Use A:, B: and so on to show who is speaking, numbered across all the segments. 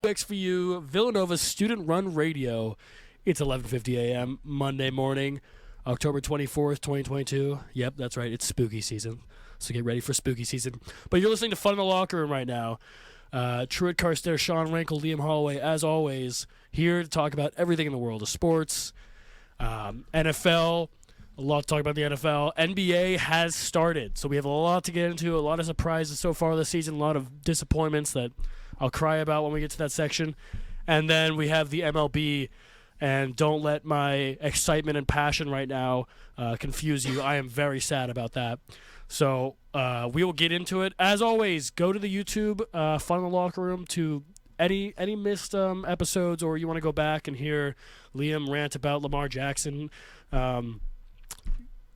A: WXVU Villanova Student Run Radio. It's 11:50 a.m. Monday morning, October 24th, 2022. Yep, that's right. It's spooky season, so get ready for spooky season. But you're listening to Fun in the Locker Room right now. Truett, Carstairs, Sean Rankle, Liam Holloway, as always, here to talk about everything in the world of sports. NFL, a lot to talk about the NFL. NBA has started, so we have a lot to get into, a lot of surprises so far this season, a lot of disappointments that I'll cry about when we get to that section. And then we have the MLB, and don't let my excitement and passion right now confuse you. I am very sad about that. So we will get into it. As always, go to the YouTube Fun in the Locker Room to any missed episodes, or you want to go back and hear Liam rant about Lamar Jackson. Go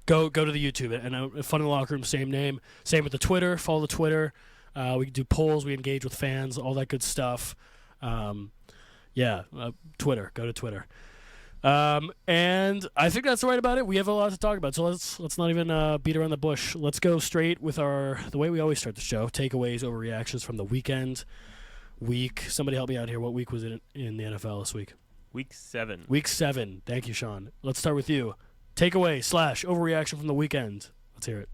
A: to the YouTube and Fun in the Locker Room, same name. Same with the Twitter. Follow the Twitter. We do polls. We engage with fans. All that good stuff. Twitter. Go to Twitter. And I think that's right about it. We have a lot to talk about, so let's not even beat around the bush. Let's go straight with the way we always start the show: takeaways, overreactions from the weekend. Somebody help me out here. What week was it in the NFL this week?
B: Week 7.
A: Week 7. Thank you, Sean. Let's start with you. Takeaway / overreaction from the weekend. Let's hear it.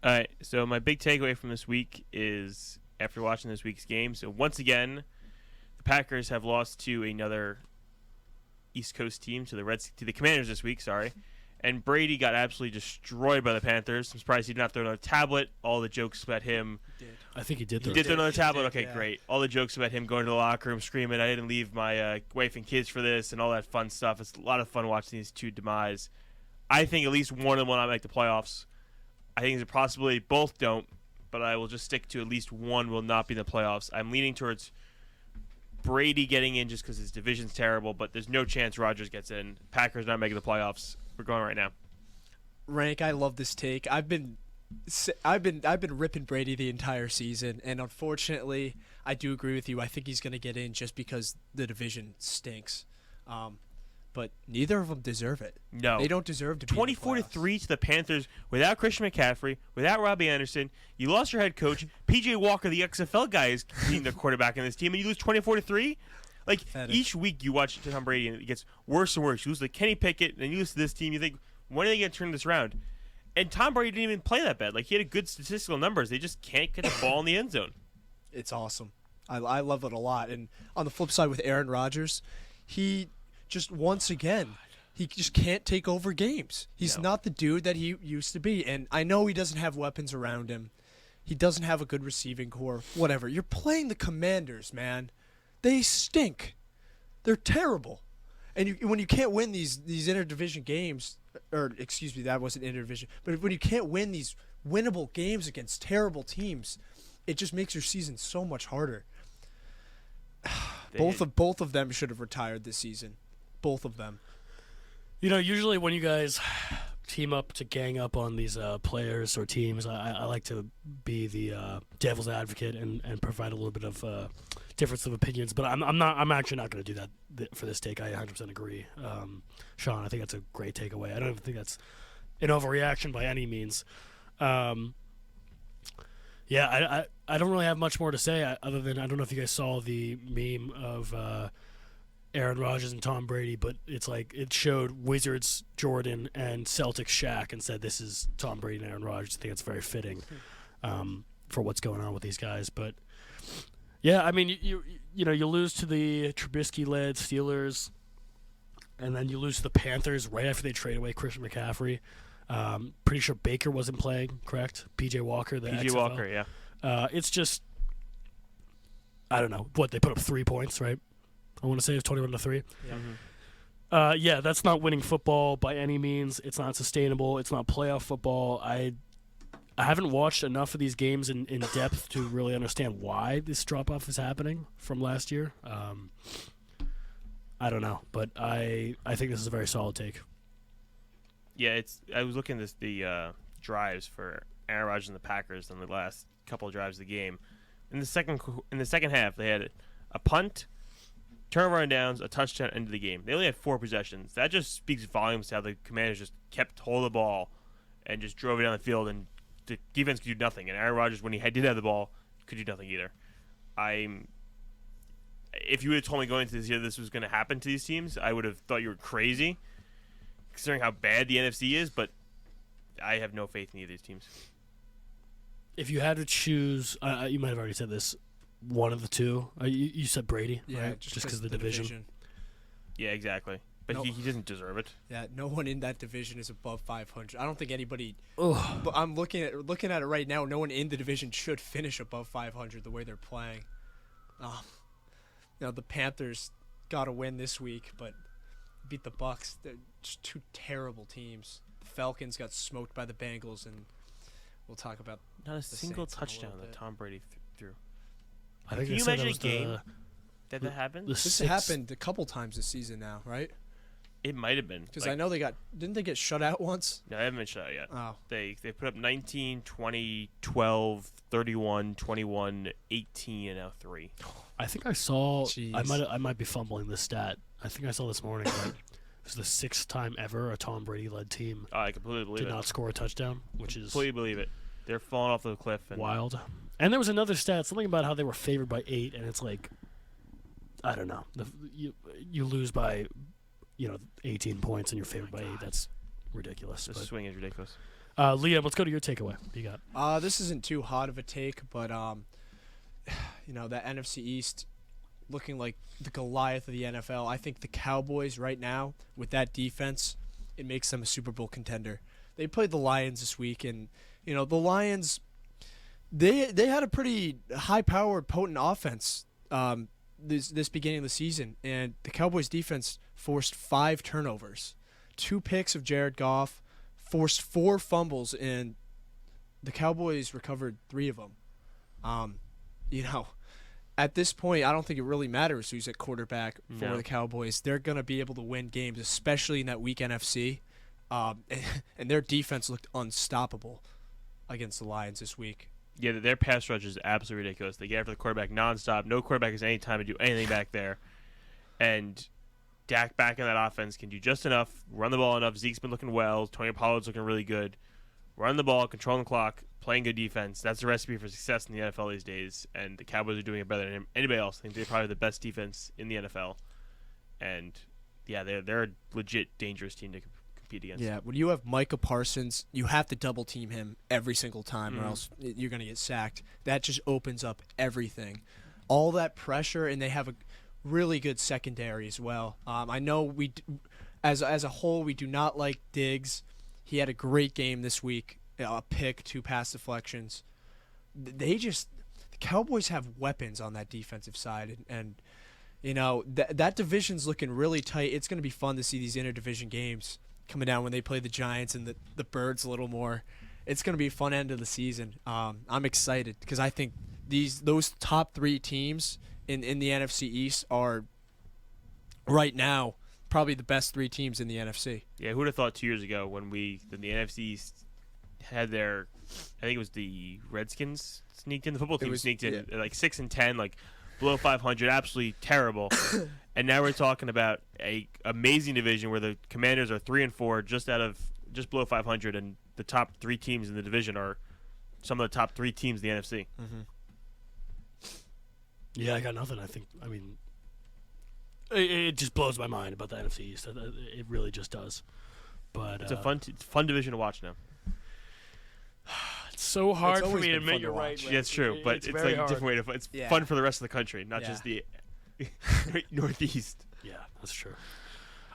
B: All right, so my big takeaway from this week is, after watching this week's game, so once again, the Packers have lost to another East Coast team, to the Commanders this week, and Brady got absolutely destroyed by the Panthers. I'm surprised he did not throw another tablet. All the jokes about him.
A: I think he did.
B: He did throw another tablet? Okay, great. All the jokes about him going to the locker room screaming, I didn't leave my wife and kids for this, and all that fun stuff. It's a lot of fun watching these two demise. I think at least one of them will not make the playoffs. I think there's a possibility both don't, but I will just stick to at least one will not be in the playoffs. I'm leaning towards Brady getting in just because his division's terrible, but there's no chance Rodgers gets in. Packers not making the playoffs. We're going right now.
C: Rank, I love this take. I've been ripping Brady the entire season, and unfortunately, I do agree with you. I think he's going to get in just because the division stinks. But neither of them deserve it.
B: No.
C: They don't deserve to be
B: 24-3 to the Panthers without Christian McCaffery, without Robbie Anderson. You lost your head coach. P.J. Walker, the XFL guy, is being the quarterback in this team, and you lose 24-3? Like, each week you watch Tom Brady, and it gets worse and worse. You lose to Kenny Pickett, and you lose to this team. You think, when are they going to turn this around? And Tom Brady didn't even play that bad. Like, he had good statistical numbers. They just can't get the ball in the end zone.
C: It's awesome. I love it a lot. And on the flip side with Aaron Rodgers, he just once again, he just can't take over games. He's not the dude that he used to be. And I know he doesn't have weapons around him. He doesn't have a good receiving core. Whatever. You're playing the Commanders, man. They stink. They're terrible. And when you can't win these interdivision games, or excuse me, that wasn't interdivision, but when you can't win these winnable games against terrible teams, it just makes your season so much harder. Both of them should have retired this season. Both of them.
A: You know, usually when you guys team up to gang up on these players or teams, I like to be the devil's advocate and provide a little bit of difference of opinions. But I'm actually not going to do that for this take. I 100% agree, Sean. I think that's a great takeaway. I don't even think that's an overreaction by any means. I don't really have much more to say other than I don't know if you guys saw the meme of Aaron Rodgers and Tom Brady, but it's like it showed Wizards Jordan and Celtics Shaq and said this is Tom Brady and Aaron Rodgers. I think it's very fitting for what's going on with these guys. But yeah, I mean you lose to the Trubisky-led Steelers, and then you lose to the Panthers right after they trade away Christian McCaffery. Pretty sure Baker wasn't playing, correct? P.J. Walker,
B: P.J. Walker, yeah.
A: It's just, I don't know. What, they put up 3 points, right? I want to say it's 21-3.
C: Yeah.
A: Yeah, that's not winning football by any means. It's not sustainable. It's not playoff football. I haven't watched enough of these games in depth to really understand why this drop-off is happening from last year. I don't know, but I think this is a very solid take.
B: Yeah, I was looking at the drives for Aaron Rodgers and the Packers in the last couple of drives of the game. In the second half, they had a punt, turnover on downs, a touchdown, end of the game. They only had 4 possessions. That just speaks volumes to how the Commanders just kept hold of the ball and just drove it down the field, and the defense could do nothing. And Aaron Rodgers, when he did have the ball, could do nothing either. if you would have told me going into this year this was going to happen to these teams, I would have thought you were crazy, considering how bad the NFC is. But I have no faith in either of these teams.
A: If you had to choose, you might have already said this, one of the two. You said Brady,
C: Yeah,
A: right?
C: just
A: because of the division.
B: Yeah, exactly. But
C: No.
B: he doesn't deserve it.
C: Yeah, no one in that division is above 500. I don't think anybody.
A: Ugh.
C: But I'm looking at it right now. No one in the division should finish above 500 the way they're playing. The Panthers got to win this week, but beat the Bucks. They're just two terrible teams. The Falcons got smoked by the Bengals, and we'll talk about.
B: Not a single
C: Saints in a
B: touchdown
C: little
B: that
C: bit.
B: Tom Brady threw.
A: I think
B: Can
A: I
B: you
A: said
B: imagine
A: that was
B: a game that happened?
A: the
C: This
A: sixth-
C: happened a couple times this season now, right?
B: It might have been.
C: Because I know didn't they get shut out once?
B: No, they haven't been shut out yet.
C: Oh,
B: They put up 19, 20, 12, 31, 21, 18, and now 3.
A: I think I saw.
C: Jeez.
A: I might be fumbling this stat. I think I saw this morning that it was the 6th time ever a Tom Brady-led team
B: I completely believe
A: did
B: it.
A: not score a touchdown, which is
B: Completely believe it. They're falling off the cliff. And
A: wild. And there was another stat, something about how they were favored by 8, and it's like, I don't know. You lose by, 18 points and you're favored by 8. That's ridiculous.
B: The
A: But,
B: swing is ridiculous.
A: Liam, let's go to your takeaway. What do you got?
C: This isn't too hot of a take, but that NFC East looking like the Goliath of the NFL. I think the Cowboys right now with that defense, it makes them a Super Bowl contender. They played the Lions this week, and the Lions they had a pretty high-powered, potent offense this beginning of the season, and the Cowboys defense forced 5 turnovers, 2 picks of Jared Goff, forced 4 fumbles, and the Cowboys recovered 3 of them. At this point, I don't think it really matters who's at quarterback for
B: No.
C: the Cowboys. They're going to be able to win games, especially in that weak NFC. And their defense looked unstoppable against the Lions this week.
B: Yeah, their pass rush is absolutely ridiculous. They get after the quarterback nonstop. No quarterback has any time to do anything back there. And Dak back in that offense can do just enough, run the ball enough. Zeke's been looking well. Tony Pollard's looking really good. Run the ball, controlling the clock, playing good defense. That's the recipe for success in the NFL these days. And the Cowboys are doing it better than anybody else. I think they're probably the best defense in the NFL. And, yeah, they're a legit dangerous team to compete against.
C: Yeah, when you have Micah Parsons, you have to double team him every single time or else you're going to get sacked. That just opens up everything. All that pressure, and they have a really good secondary as well. I know as a whole, we do not like Diggs. He had a great game this week, a pick, 2 pass deflections. The Cowboys have weapons on that defensive side, and that division's looking really tight. It's going to be fun to see these interdivision games coming down when they play the Giants and the Birds a little more. It's going to be a fun end of the season. I'm excited because I think those top 3 teams in the NFC East are right now probably the best 3 teams in the NFC.
B: Yeah, who would have thought 2 years ago when the NFC East had their, I think it was the Redskins sneaked in, the football team sneaked in, like 6-10, like below 500, absolutely terrible. And now we're talking about a amazing division where the Commanders are 3-4, just below 500, and the top 3 teams in the division are some of the top 3 teams in the NFC.
C: Mm-hmm.
A: Yeah, I got nothing. I mean, it just blows my mind about the NFC East. It really just does. But
B: It's a fun division to watch now.
A: it's so hard for
C: always
A: me to
C: been
A: admit
C: fun to
A: you're right.
C: watch.
A: man.
B: Yeah, it's true, but it's
A: very
B: like a
A: hard.
B: different way to. It's
C: Yeah.
B: fun for the rest of the country, not
C: Yeah.
B: just the Northeast.
A: Yeah, that's true.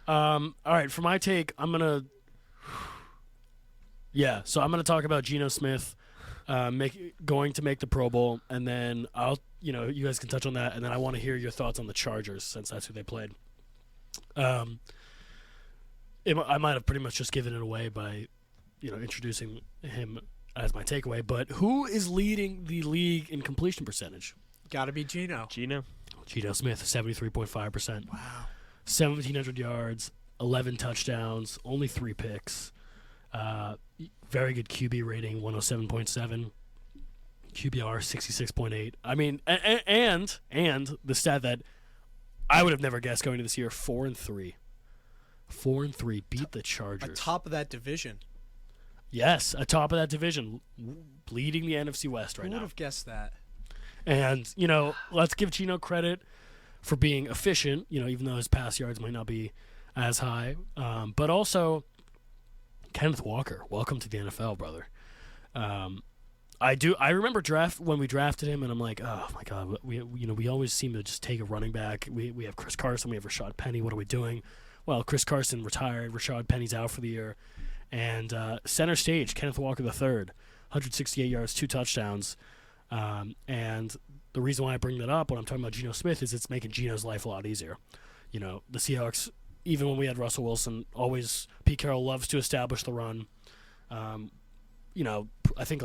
A: All right, for my take, I'm gonna talk about Geno Smith going to make the Pro Bowl, and then you guys can touch on that, and then I want to hear your thoughts on the Chargers since that's who they played. I might have pretty much just given it away by introducing him as my takeaway, but who is leading the league in completion percentage?
C: Got to be Geno.
B: Geno
A: Smith, 73.5%.
C: Wow.
A: 1,700 yards, 11 touchdowns, only 3 picks. Very good QB rating, 107.7. QBR, 66.8. I mean, and the stat that I would have never guessed going into this year, 4-3. 4-3, beat the Chargers.
C: Atop of that division.
A: Yes, atop of that division, leading the NFC West right
C: Who would
A: now.
C: have guessed that?
A: And, let's give Geno credit for being efficient, even though his pass yards might not be as high. But also, Kenneth Walker, welcome to the NFL, brother. I remember when we drafted him, and I'm like, oh my God, we always seem to just take a running back. We have Chris Carson, we have Rashad Penny. What are we doing? Well, Chris Carson retired, Rashad Penny's out for the year, and center stage, Kenneth Walker III, 168 yards, 2 touchdowns, and the reason why I bring that up when I'm talking about Geno Smith is it's making Geno's life a lot easier. The Seahawks, even when we had Russell Wilson, always Pete Carroll loves to establish the run. I think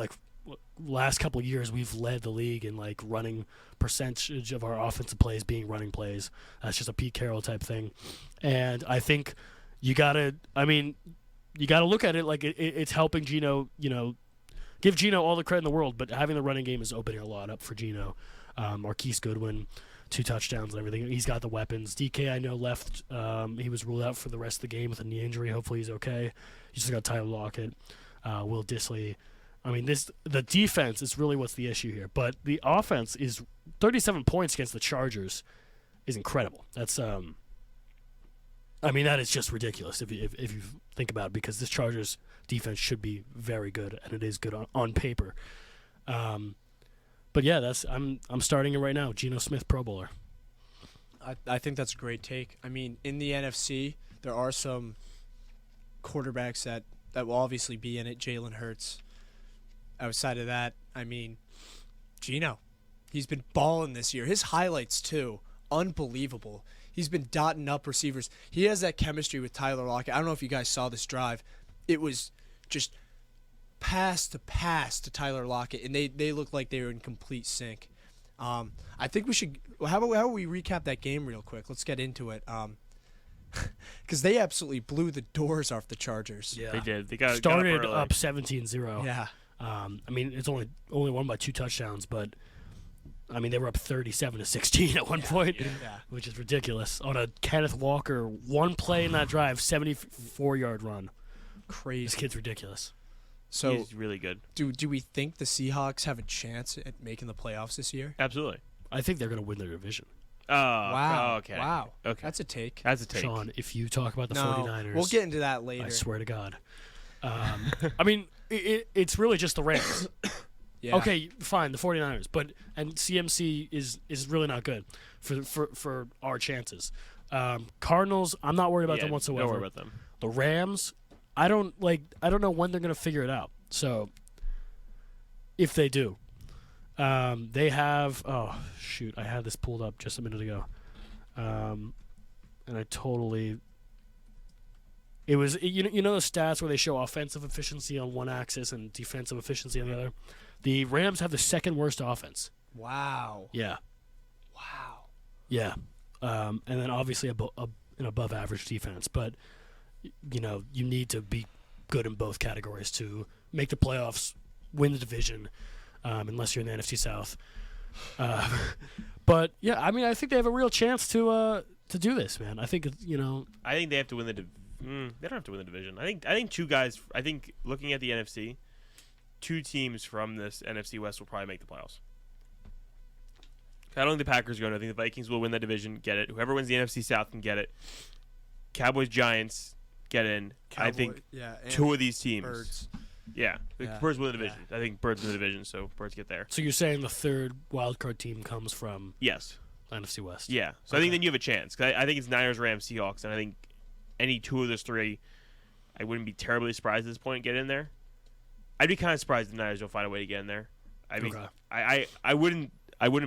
A: last couple of years we've led the league in running percentage of our offensive plays being running plays. That's just a Pete Carroll type thing, and I think you gotta look at it like it's helping Geno. Give Geno all the credit in the world, but having the running game is opening a lot up for Geno. Marquise Goodwin, 2 touchdowns and everything. He's got the weapons. DK, I know, left. He was ruled out for the rest of the game with a knee injury. Hopefully he's okay. You just got Tyler Lockett, Will Dissly. The defense is really what's the issue here. But the offense is 37 points against the Chargers is incredible. That's that is just ridiculous if you think about it, because this Chargers defense should be very good, and it is good on paper. But yeah, I'm starting it right now. Geno Smith, Pro Bowler.
C: I think that's a great take. In the NFC, there are some quarterbacks that will obviously be in it. Jalen Hurts. Outside of that, Geno. He's been balling this year. His highlights, too, unbelievable. He's been dotting up receivers. He has that chemistry with Tyler Lockett. I don't know if you guys saw this drive. It was just pass to Tyler Lockett, and they looked like they were in complete sync. I think we should – how about we recap that game real quick? Let's get into it. Because they absolutely blew the doors off the Chargers.
B: Yeah, they did. They
A: started up 17-0.
C: Yeah.
A: It's only won by 2 touchdowns, but they were up 37-16 at one point, which is ridiculous. On a Kenneth Walker, one play in that drive, 74-yard run.
C: Crazy.
A: This kid's ridiculous.
C: So
B: he's really good.
C: Do we think the Seahawks have a chance at making the playoffs this year?
B: Absolutely.
A: I think they're going to win their division.
B: Oh,
C: wow.
B: Okay.
C: Wow.
B: Okay.
C: That's a take.
A: Sean, if you talk about the 49ers.
C: We'll get into that later.
A: I swear to God. It's really just the Rams.
C: Yeah.
A: Okay, fine, the 49ers, and CMC is really not good for our chances. Cardinals, I'm not worried about them whatsoever.
B: Don't worry about them.
A: The Rams, I don't know when they're going to figure it out. So if they do, they have. Oh shoot, I had this pulled up just a minute ago, and I totally. It was the stats where they show offensive efficiency on one axis and defensive efficiency on the other. The Rams have the second worst offense.
C: Wow.
A: Yeah.
C: Wow.
A: Yeah. And then obviously an above average defense, but you need to be good in both categories to make the playoffs, win the division, unless you're in the NFC South. But yeah, I think they have a real chance to do this, man. I think
B: I think they have to win the division. They don't have to win the division. I think 2 guys. I think looking at the NFC, 2 teams from this NFC West will probably make the playoffs. I don't think the Packers are going to. I think the Vikings will win that division, get it. Whoever wins the NFC South can get it. Cowboys, Giants get in. I think 2 of these teams.
C: Birds.
B: Yeah. Birds win the division. I think Birds win the division, so Birds get there.
A: So you're saying the third wildcard team comes from
B: yes,
A: NFC West?
B: Yeah. So I think then you have a chance. 'Cause I think it's Niners, Rams, Seahawks, and I think any 2 of those 3, I wouldn't be terribly surprised at this point get in there. I'd be kind of surprised if the Niners don't find a way to get in there. I wouldn't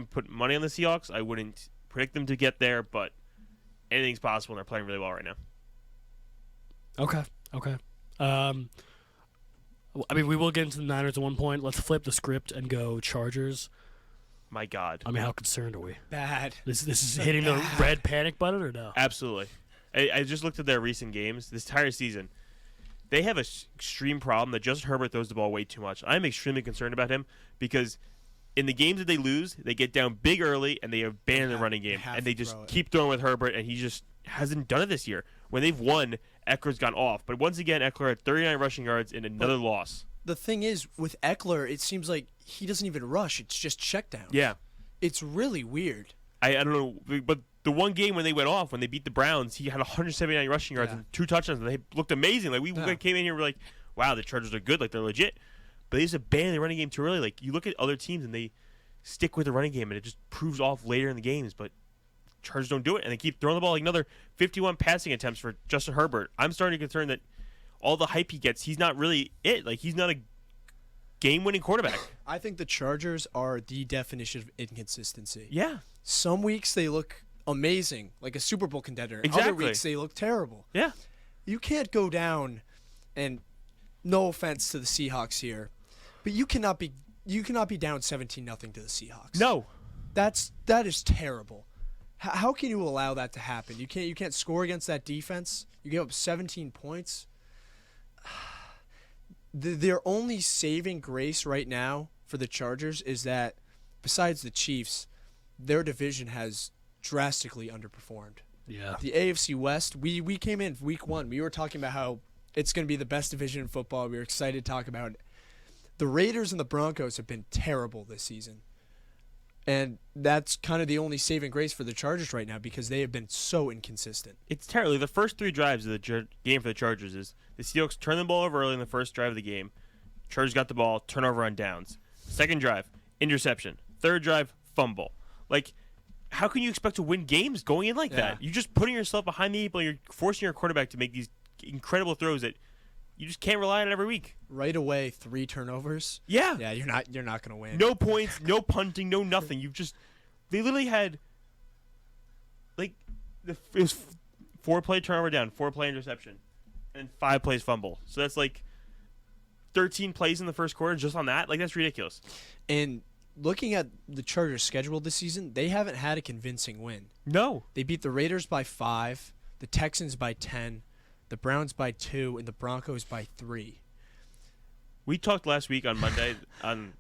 B: put money on the Seahawks. I wouldn't predict them to get there, but anything's possible, and they're playing really well right now.
A: Okay. We will get into the Niners at one point. Let's flip the script and go Chargers.
B: My God.
A: How concerned are we?
C: Bad.
A: This is hitting the red panic button or no?
B: Absolutely. I just looked at their recent games. This entire season, they have an extreme problem that Justin Herbert throws the ball way too much. I'm extremely concerned about him because in the games that they lose, they get down big early and they abandon the running game. And they just keep throwing with Herbert, and he just hasn't done it this year. When they've won, Eckler's gone off. But once again, Eckler had 39 rushing yards in another loss.
C: The thing is, with Eckler, it seems like he doesn't even rush. It's just check down.
B: Yeah.
C: It's really weird.
B: I don't know, but the one game when they went off, when they beat the Browns, he had 179 rushing yards and 2 touchdowns, and they looked amazing. Like we came in here, we're like, wow, the Chargers are good, like they're legit. But they just abandon the running game too early. Like you look at other teams and they stick with the running game, and it just proves off later in the games. But Chargers don't do it, and they keep throwing the ball. Like another 51 passing attempts for Justin Herbert. I'm starting to be concerned that all the hype he gets, he's not really it. Like he's not a game-winning quarterback.
C: I think the Chargers are the definition of inconsistency.
B: Yeah.
C: Some weeks they look amazing, like a Super Bowl contender.
B: Exactly.
C: Other weeks they look terrible.
B: Yeah.
C: You can't go down, and no offense to the Seahawks here, but you cannot be down 17-0 to the Seahawks.
B: No.
C: That is terrible. How can you allow that to happen? You can't score against that defense. You give up 17 points. Their only saving grace right now for the Chargers is that, besides the Chiefs, their division has drastically underperformed.
A: Yeah.
C: The AFC West, we came in week 1. We were talking about how it's going to be the best division in football. We were excited to talk about it. The Raiders and the Broncos have been terrible this season. And that's kind of the only saving grace for the Chargers right now because they have been so inconsistent.
B: It's terrible. The first 3 drives of the game for the Chargers is the Seahawks turn the ball over early in the first drive of the game. Chargers got the ball, turnover on downs. Second drive, interception. Third drive, fumble. Like, how can you expect to win games going in like that? You're just putting yourself behind the 8 ball. You're forcing your quarterback to make these incredible throws that you just can't rely on every week.
C: Right away, 3 turnovers.
B: Yeah.
C: Yeah, you're not going to win.
B: No points, no punting, no nothing. They literally had it was 4-play turnover down, 4-play interception, and 5 plays fumble. So that's like 13 plays in the first quarter just on that. Like that's ridiculous.
C: And looking at the Chargers' schedule this season, they haven't had a convincing win.
B: No.
C: They beat the Raiders by 5, the Texans by 10, the Browns by 2, and the Broncos by 3.
B: We talked last week on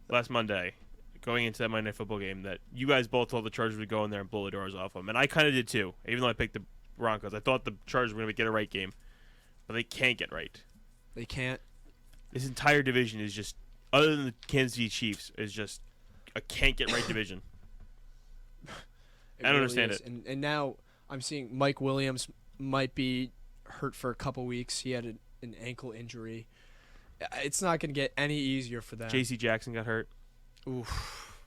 B: last Monday, going into that Monday Night Football game, that you guys both told the Chargers would go in there and blow the doors off them, and I kind of did too. Even though I picked the Broncos, I thought the Chargers were going to get a right game, but they can't get right.
C: They can't.
B: This entire division is just, other than the Kansas City Chiefs, is just a can't get right division. I don't understand it.
C: And now I'm seeing Mike Williams might be hurt for a couple weeks. He had an ankle injury. It's not going to get any easier for them.
B: J.C. Jackson got hurt.
C: Oof.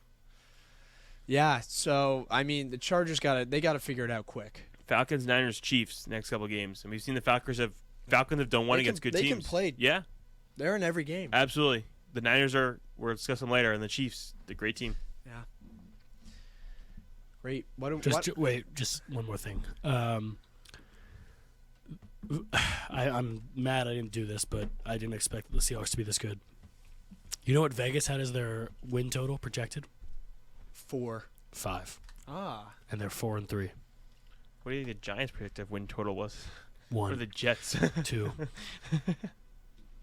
C: Yeah, so I mean the Chargers got to figure it out quick.
B: Falcons, Niners, Chiefs next couple games, and we've seen the Falcons have done one against good teams.
C: They can play.
B: Yeah,
C: they're in every game.
B: Absolutely. The Niners we'll discuss them later, and the Chiefs, the great team.
C: Yeah. Great.
A: Wait, just one more thing. I'm mad I didn't do this, but I didn't expect the Seahawks to be this good. You know what Vegas had as their win total projected?
C: 4.
A: 5.
C: Ah.
A: And they're 4-3.
B: What do you think the Giants' predictive win total was?
A: 1.
B: Or the Jets?
A: 2.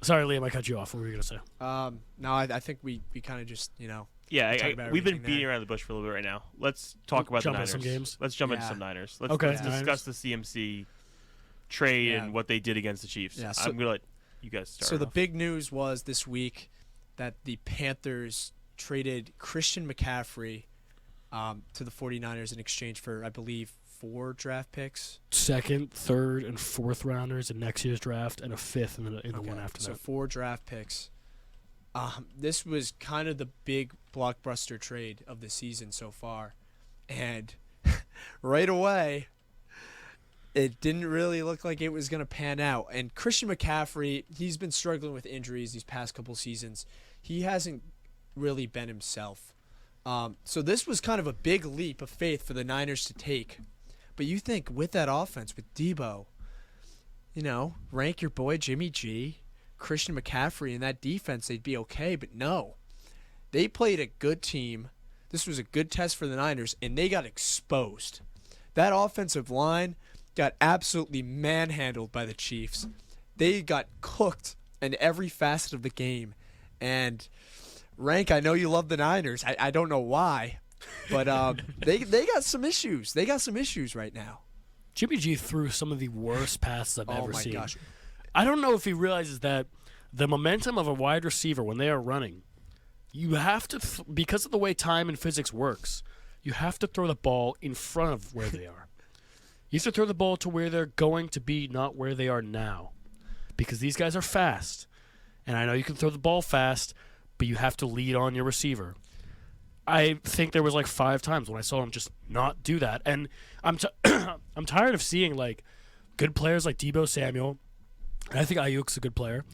A: Sorry, Liam, I cut you off. What were you going to say?
C: No, I think we kind of just,
B: Yeah, we've been beating around the bush for a little bit right now. Let's talk about the Niners.
A: Jump into some games?
B: Let's jump into some Niners. Let's discuss the CMC trade and what they did against the Chiefs.
C: Yeah,
B: I'm going to let you guys start.
C: So the big news was this week that the Panthers traded Christian McCaffery to the 49ers in exchange for, I believe, 4 draft picks.
A: 2nd, 3rd, and 4th rounders in next year's draft, and a 5th in the one after that.
C: So 4 draft picks. This was kind of the big blockbuster trade of the season so far. And right away, it didn't really look like it was going to pan out. And Christian McCaffrey, he's been struggling with injuries these past couple seasons. He hasn't really been himself. So this was kind of a big leap of faith for the Niners to take. But you think with that offense, with Debo, rank your boy Jimmy G, Christian McCaffrey, and that defense, they'd be okay. But no, they played a good team. This was a good test for the Niners, and they got exposed. That offensive line got absolutely manhandled by the Chiefs. They got cooked in every facet of the game. And Rank, I know you love the Niners. I don't know why, but they got some issues. They got some issues right now.
A: Jimmy G threw some of the worst passes I've ever seen.
C: Oh, my gosh.
A: I don't know if he realizes that the momentum of a wide receiver when they are running, you have to, because of the way time and physics works, you have to throw the ball in front of where they are. You have to throw the ball to where they're going to be, not where they are now. Because these guys are fast. And I know you can throw the ball fast, but you have to lead on your receiver. I think there was like 5 times when I saw him just not do that. And I'm tired of seeing like good players like Deebo Samuel, and I think Ayuk's a good player.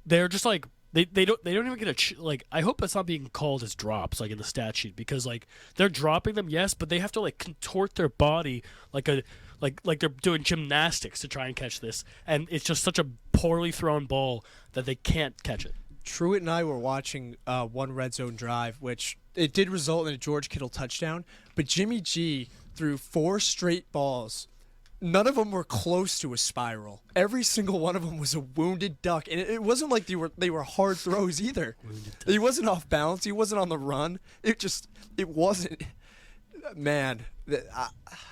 A: They're just like they don't even get like, I hope that's not being called as drops like in the stat sheet, because like they're dropping them, yes, but they have to like contort their body like they're doing gymnastics to try and catch this, and it's just such a poorly thrown ball that they can't catch it.
C: Truett and I were watching one red zone drive, which it did result in a George Kittle touchdown, but Jimmy G threw 4 straight balls. None of them were close to a spiral. Every single one of them was a wounded duck, and it wasn't like they were hard throws either. He wasn't off balance. He wasn't on the run. It wasn't. Man,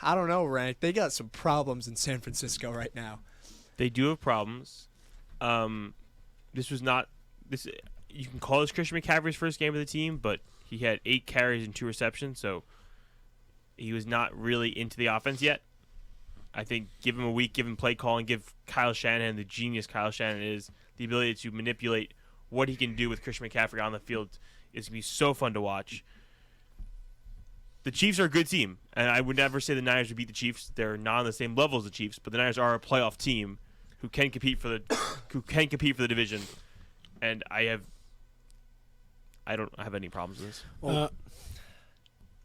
C: I don't know, Rank. They got some problems in San Francisco right now.
B: They do have problems. This was not this. You can call this Christian McCaffery's first game of the team, but he had 8 carries and 2 receptions, so he was not really into the offense yet. I think give him a week, give him play calling, give Kyle Shanahan, the genius Kyle Shanahan is, the ability to manipulate what he can do with Christian McCaffrey on the field is going to be so fun to watch. The Chiefs are a good team, and I would never say the Niners would beat the Chiefs. They're not on the same level as the Chiefs, but the Niners are a playoff team who can compete for the division, and I don't have any problems with this.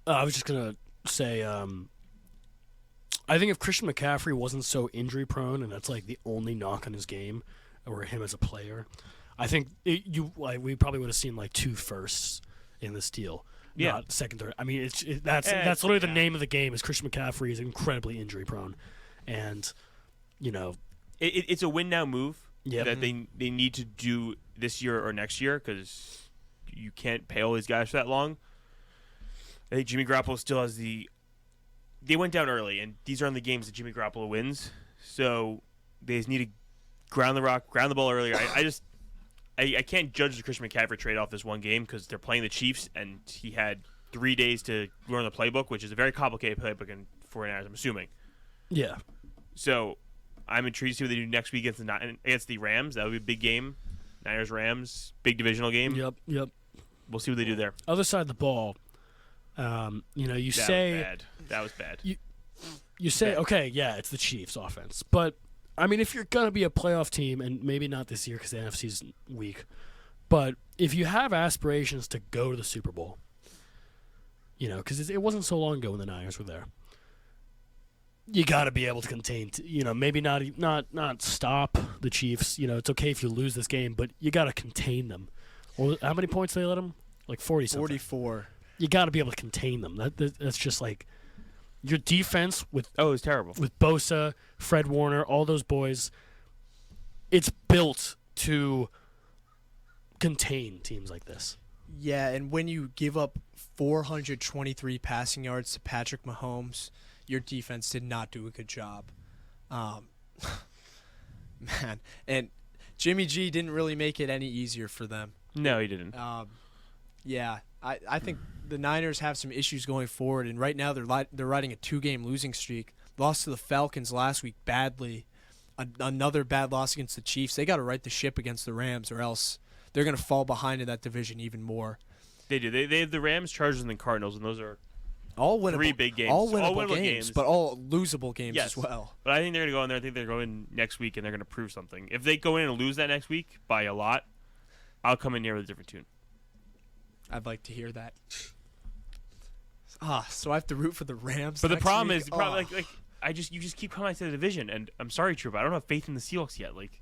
A: I was just gonna say, I think if Christian McCaffrey wasn't so injury prone, and that's like the only knock on his game, or him as a player, I think we probably would have seen like 2 firsts in this deal.
B: Yeah,
A: not second, third. I mean, that's literally the name of the game. Is Christian McCaffrey is incredibly injury prone, and
B: it's a win now move
A: that
B: they need to do this year or next year, because you can't pay all these guys for that long. I think Jimmy Garoppolo still has they went down early, and these are on the games that Jimmy Garoppolo wins. So they just need to ground the ball earlier. I can't judge the Christian McCaffrey trade off this one game because they're playing the Chiefs, and he had 3 days to learn the playbook, which is a very complicated playbook in 49ers, I'm assuming.
A: Yeah.
B: So I'm intrigued to see what they do next week against the Rams. That would be a big game. Niners-Rams, big divisional game.
A: Yep.
B: We'll see what they do there.
A: Other side of the ball,
B: That was bad.
A: You say, okay, yeah, it's the Chiefs' offense. But, I mean, if you're going to be a playoff team, and maybe not this year because the NFC's weak, but if you have aspirations to go to the Super Bowl, because it wasn't so long ago when the Niners were there, you got to be able to contain, maybe not stop the Chiefs. It's okay if you lose this game, but you got to contain them. Well, how many points did they let them? Like 40-something.
C: 44.
A: You got to be able to contain them. That's just like your defense with
B: it was terrible.
A: With Bosa, Fred Warner, all those boys. It's built to contain teams like this.
C: Yeah, and when you give up 423 passing yards to Patrick Mahomes, your defense did not do a good job. Man, and Jimmy G didn't really make it any easier for them.
B: No, he didn't.
C: Yeah, I think the Niners have some issues going forward, and right now they're riding a 2-game losing streak. Lost to the Falcons last week badly. Another bad loss against the Chiefs. They got to right the ship against the Rams, or else they're going to fall behind in that division even more.
B: They do. They have the Rams, Chargers, and the Cardinals, and those are
C: all winnable,
B: 3 big games.
C: All winnable games, but all losable games
B: yes.
C: as well.
B: But I think they're going to go in there. I think they're going next week, and they're going to prove something. If they go in and lose that next week by a lot, I'll come in here with a different tune.
C: I'd like to hear that. So I have to root for the Rams.
B: But the problem
C: week?
B: is, you just keep coming to the division, and I'm sorry, Truett, I don't have faith in the Seahawks yet. Like,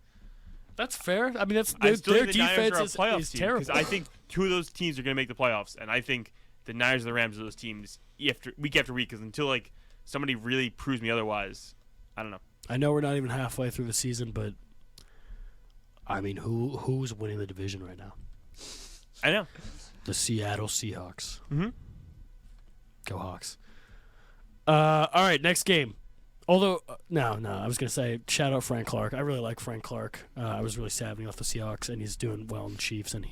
A: that's fair. I mean,
B: their
A: defense is terrible.
B: Because I think 2 of those teams are going to make the playoffs, and I think the Niners and the Rams are those teams week after week. Because until somebody really proves me otherwise, I don't know.
A: I know we're not even halfway through the season, but I mean, who's winning the division right now?
B: I know.
A: The Seattle Seahawks.
B: Mm-hmm.
A: Go Hawks. All right, next game. Although, no, I was going to say, shout out Frank Clark. I really like Frank Clark. I was really sad when he left the Seahawks, and he's doing well in the Chiefs, and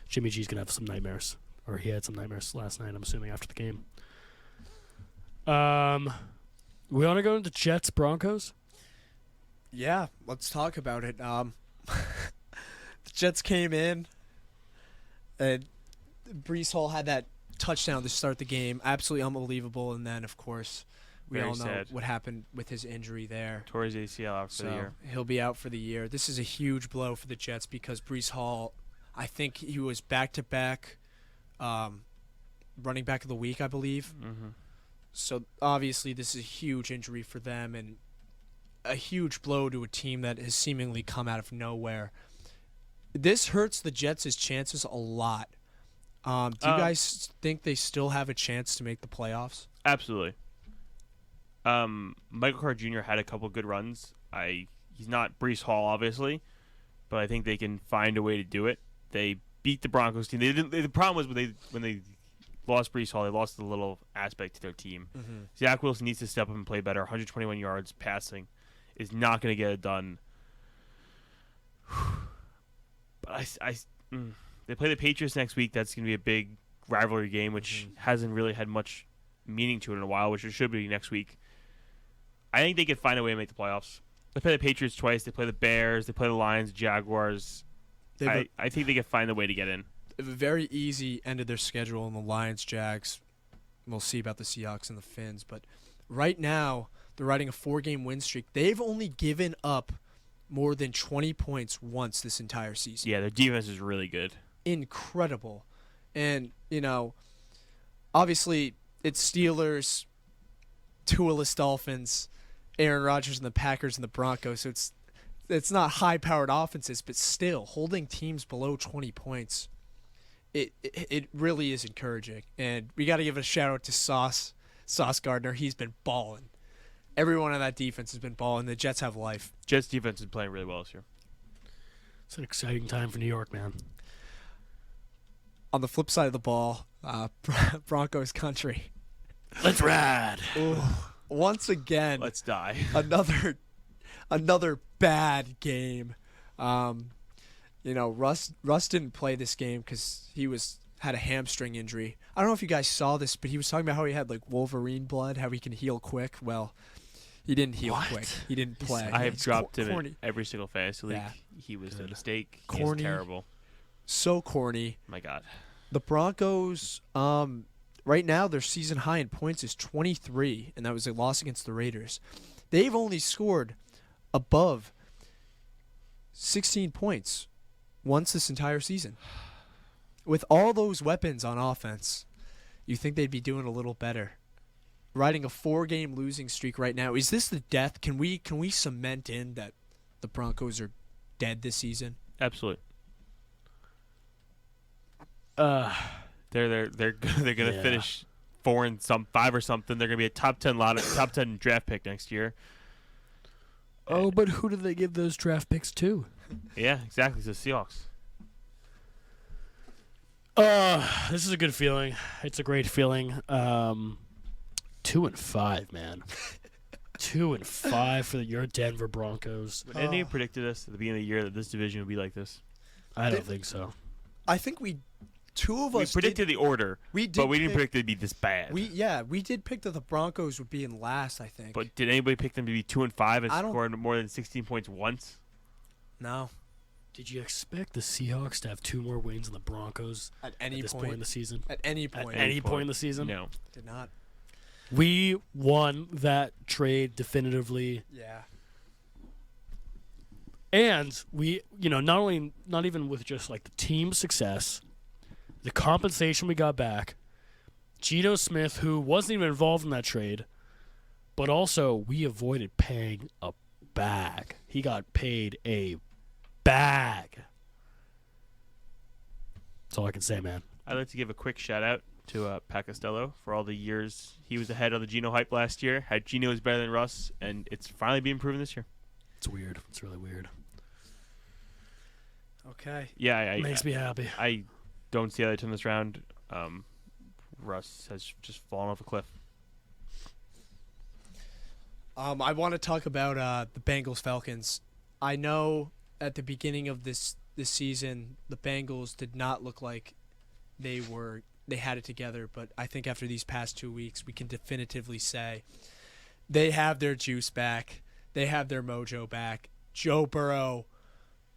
A: Jimmy G's going to have some nightmares. Or he had some nightmares last night, I'm assuming, after the game. We want to go into Jets Broncos.
C: Yeah, let's talk about it. The Jets came in, and Breece Hall had that touchdown to start the game. Absolutely unbelievable. And then, of course, we
B: Very
C: all know
B: sad.
C: what happened with his injury there.
B: Tore his ACL out for the year.
C: He'll be out for the year. This is a huge blow for the Jets because Breece Hall, I think he was back-to-back running back of the week, I believe.
B: Mm-hmm.
C: So obviously this is a huge injury for them and a huge blow to a team that has seemingly come out of nowhere. This hurts the Jets' chances a lot. Do you guys think they still have a chance to make the playoffs?
B: Absolutely. Michael Carter Jr. had a couple good runs. He's not Breece Hall, obviously, but I think they can find a way to do it. They beat the Broncos team. The problem was when they lost Breece Hall, they lost a little aspect to their team.
C: Mm-hmm.
B: Zach Wilson needs to step up and play better. 121 yards passing is not going to get it done. But they play the Patriots next week. That's going to be a big rivalry game, which hasn't really had much meaning to it in a while, which it should be next week. I think they could find a way to make the playoffs. They play the Patriots twice. They play the Bears. They play the Lions, Jaguars. I think they could find a way to get in.
C: They have a very easy end of their schedule in the Lions, Jags. We'll see about the Seahawks and the Finns. But right now, they're riding a 4-game win streak. They've only given up more than 20 points once this entire season.
B: Yeah, their defense is really good.
C: Incredible. And, obviously it's Steelers, Tua-less Dolphins, Aaron Rodgers and the Packers and the Broncos. So it's not high-powered offenses, but still holding teams below 20 points. It really is encouraging. And we got to give a shout-out to Sauce Gardner. He's been balling. Everyone on that defense has been balling. The Jets have life.
B: Jets defense is playing really well this year.
A: It's an exciting time for New York, man.
C: On the flip side of the ball, Broncos country.
A: Let's ride.
C: Ooh, once again,
B: Let's die.
C: another bad game. Russ didn't play this game because he had a hamstring injury. I don't know if you guys saw this, but he was talking about how he had like Wolverine blood, how he can heal quick. Well, he didn't heal quick. He didn't play.
B: I have
C: It's
B: dropped him
C: corny.
B: in every single fantasy league.
C: Yeah.
B: He was a mistake.
C: Corny.
B: He's terrible.
C: So corny.
B: My God.
C: The Broncos, right now their season high in points is 23, and that was a loss against the Raiders. They've only scored above 16 points once this entire season. With all those weapons on offense, you think they'd be doing a little better. Riding a 4-game losing streak right now. Is this the death? Can we cement in that the Broncos are dead this season?
B: Absolutely. They're gonna finish 5 or something. They're gonna be a top 10 draft pick next year.
A: Oh, but who did they give those draft picks to?
B: Yeah, exactly. It's the Seahawks.
A: This is a good feeling. It's a great feeling. 2-5, man. 2-5 for your Denver Broncos.
B: Would any have predicted us at the beginning of the year that this division would be like this?
A: I don't think so.
C: I think two of
B: We
C: us
B: predicted the order,
C: we did
B: but we didn't
C: pick-
B: predict it'd be this bad.
C: we did pick that the Broncos would be in last, I think.
B: But did anybody pick them to be 2-5 and
C: I don't-
B: score more than 16 points once?
C: No.
A: Did you expect the Seahawks to have 2 more wins than the Broncos
C: At
A: at
C: any
A: this point in the season?
C: At any point.
A: At any point in the season?
B: No.
C: Did not.
A: We won that trade definitively.
C: Yeah.
A: And we, not even with just like the team success, the compensation we got back, Geno Smith, who wasn't even involved in that trade, but also we avoided paying a bag. He got paid a bag. That's all I can say, man.
B: I'd like to give a quick shout out to Pat Costello for all the years he was ahead of the Geno hype last year. Had Geno is better than Russ, and it's finally being proven this year.
A: It's weird. It's really weird.
C: Okay.
B: Yeah,
A: Makes me happy.
B: I don't see how they turn this around. Russ has just fallen off a cliff.
C: I want to talk about the Bengals-Falcons. I know at the beginning of this season, the Bengals did not look like they had it together, but I think after these past 2 weeks, we can definitively say they have their juice back. They have their mojo back. Joe Burrow,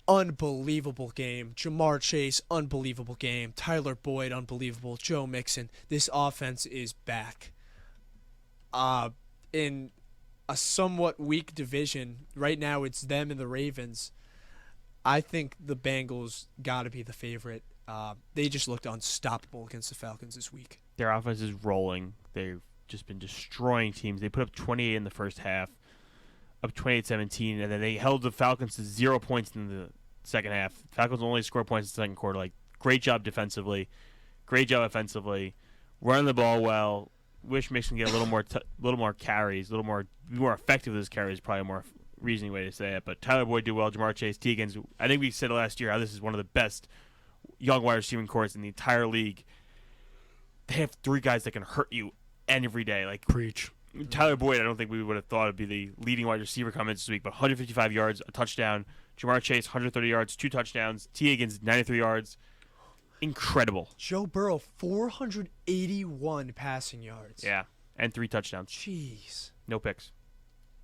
C: unbelievable game. Jamar Chase, unbelievable game. Tyler Boyd, unbelievable. Joe Mixon. This offense is back. In a somewhat weak division, right now it's them and the Ravens. I think the Bengals got to be the favorite. They just looked unstoppable against the Falcons this week.
B: Their offense is rolling. They've just been destroying teams. They put up 28 in the first half, up 28-17, and then they held the Falcons to 0 points in the second half. Falcons only scored points in the second quarter. Like, great job defensively, great job offensively, running the ball well. Wish Mixon get a little more carries, a little more effective with his carries. Probably a more reasoning way to say it. But Tyler Boyd did well. Jamar Chase, T. Higgins. I think we said last year how this is one of the best young wide receiving corps in the entire league. They have three guys that can hurt you every day. Like,
A: Preach.
B: Tyler Boyd, I don't think we would have thought would be the leading wide receiver coming this week, but 155 yards, a touchdown. Jamar Chase, 130 yards, 2 touchdowns. T. Higgins, 93 yards. Incredible.
C: Joe Burrow, 481 passing yards.
B: Yeah, and 3 touchdowns.
C: Jeez.
B: No picks.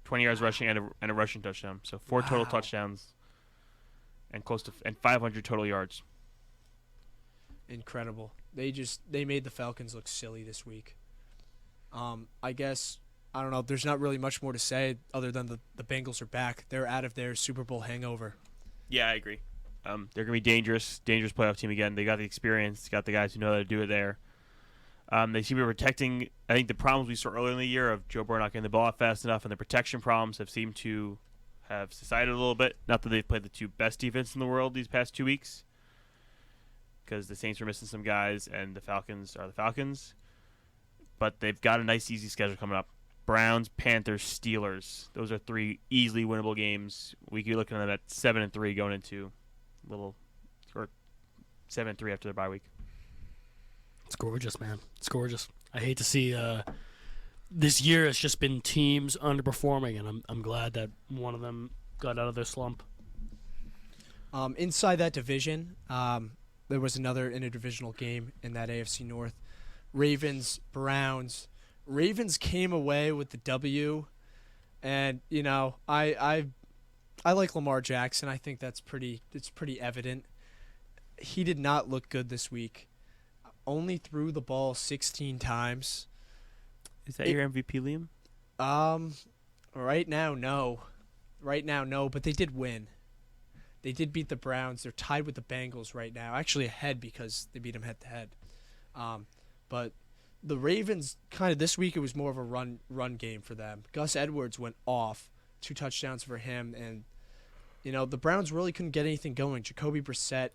B: 20 yards rushing and a rushing touchdown. So 4 total touchdowns and close to 500 total yards.
C: Incredible. They made the Falcons look silly this week. I guess, I don't know, there's not really much more to say other than the Bengals are back. They're out of their Super Bowl hangover.
B: Yeah, I agree. They're going to be dangerous playoff team again. They got the experience, got the guys who know how to do it there. They seem to be protecting, I think the problems we saw earlier in the year of Joe Burrow not getting the ball out fast enough and the protection problems have seemed to have subsided a little bit. Not that they've played the 2 best defense in the world these past 2 weeks, because the Saints are missing some guys and the Falcons are the Falcons. But they've got a nice, easy schedule coming up. Browns, Panthers, Steelers. Those are 3 easily winnable games. We could be looking at them at 7-3 going into or 7-3 after the bye week.
A: It's gorgeous, man. It's gorgeous. I hate to see this year it's just been teams underperforming, and I'm glad that one of them got out of their slump.
C: Inside that division, there was another interdivisional game in that AFC North. Ravens, Browns. Ravens came away with the W, and I like Lamar Jackson. I think it's pretty evident. He did not look good this week. Only threw the ball 16 times.
B: Is that your MVP, Liam?
C: Right now, no. Right now, no, but they did win. They did beat the Browns. They're tied with the Bengals right now. Actually ahead because they beat them head-to-head. But the Ravens, kind of this week, it was more of a run game for them. Gus Edwards went off, 2 touchdowns for him, and the Browns really couldn't get anything going. Jacoby Brissett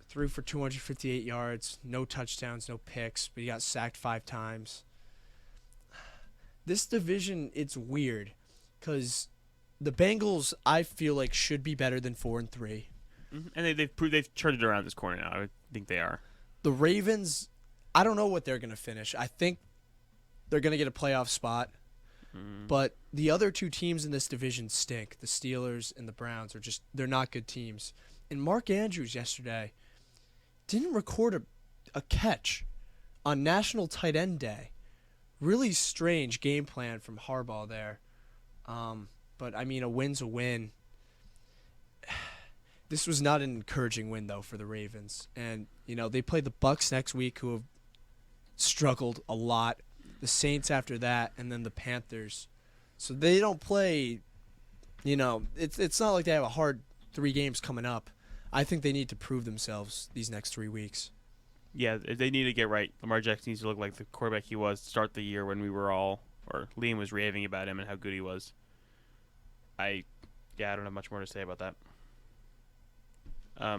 C: threw for 258 yards, no touchdowns, no picks, but he got sacked 5 times. This division, it's weird because the Bengals, I feel like, should be better than 4-3.
B: Mm-hmm. And they've turned it around this corner now. I think they are.
C: The Ravens, I don't know what they're going to finish. I think they're going to get a playoff spot. But the other 2 teams in this division stink. The Steelers and the Browns they're not good teams. And Mark Andrews yesterday didn't record a catch on National Tight End Day. Really strange game plan from Harbaugh there. But, I mean, a win's a win. This was not an encouraging win, though, for the Ravens. And, they play the Bucs next week, who have struggled a lot. The Saints after that, and then the Panthers. So they don't play, it's not like they have a hard 3 games coming up. I think they need to prove themselves these next 3 weeks.
B: Yeah, they need to get right. Lamar Jackson needs to look like the quarterback he was to start the year when we were all, or Liam was raving about him and how good he was. I don't have much more to say about that. I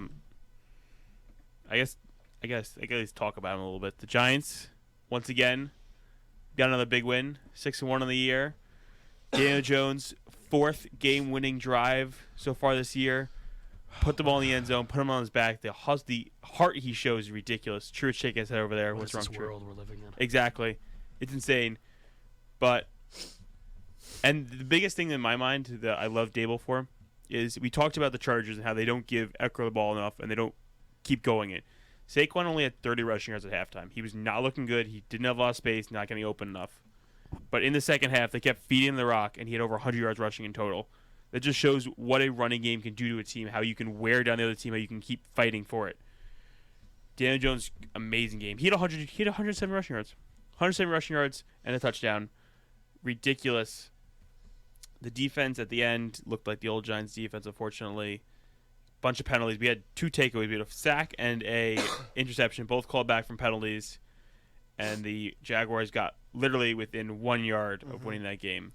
B: guess I can at least talk about him a little bit. The Giants, once again, got another big win, 6-1 on the year. Daniel Jones, 4th game-winning drive so far this year. Put the ball in the end zone, put him on his back. The heart he shows is ridiculous. Truett shaking his head over there. What's wrong,
A: Truett? World we're living in.
B: Exactly. It's insane. And the biggest thing in my mind that I love Dable for is we talked about the Chargers and how they don't give Eckler the ball enough and they don't keep going it. Saquon only had 30 rushing yards at halftime. He was not looking good. He didn't have a lot of space, not getting open enough. But in the second half, they kept feeding the rock, and he had over 100 yards rushing in total. That just shows what a running game can do to a team, how you can wear down the other team, how you can keep fighting for it. Daniel Jones, amazing game. He had 107 rushing yards. 107 rushing yards and a touchdown. Ridiculous. The defense at the end looked like the old Giants defense, unfortunately. Bunch of penalties. We had 2 takeaways. We had a sack and a interception, both called back from penalties. And the Jaguars got literally within 1 yard of winning that game.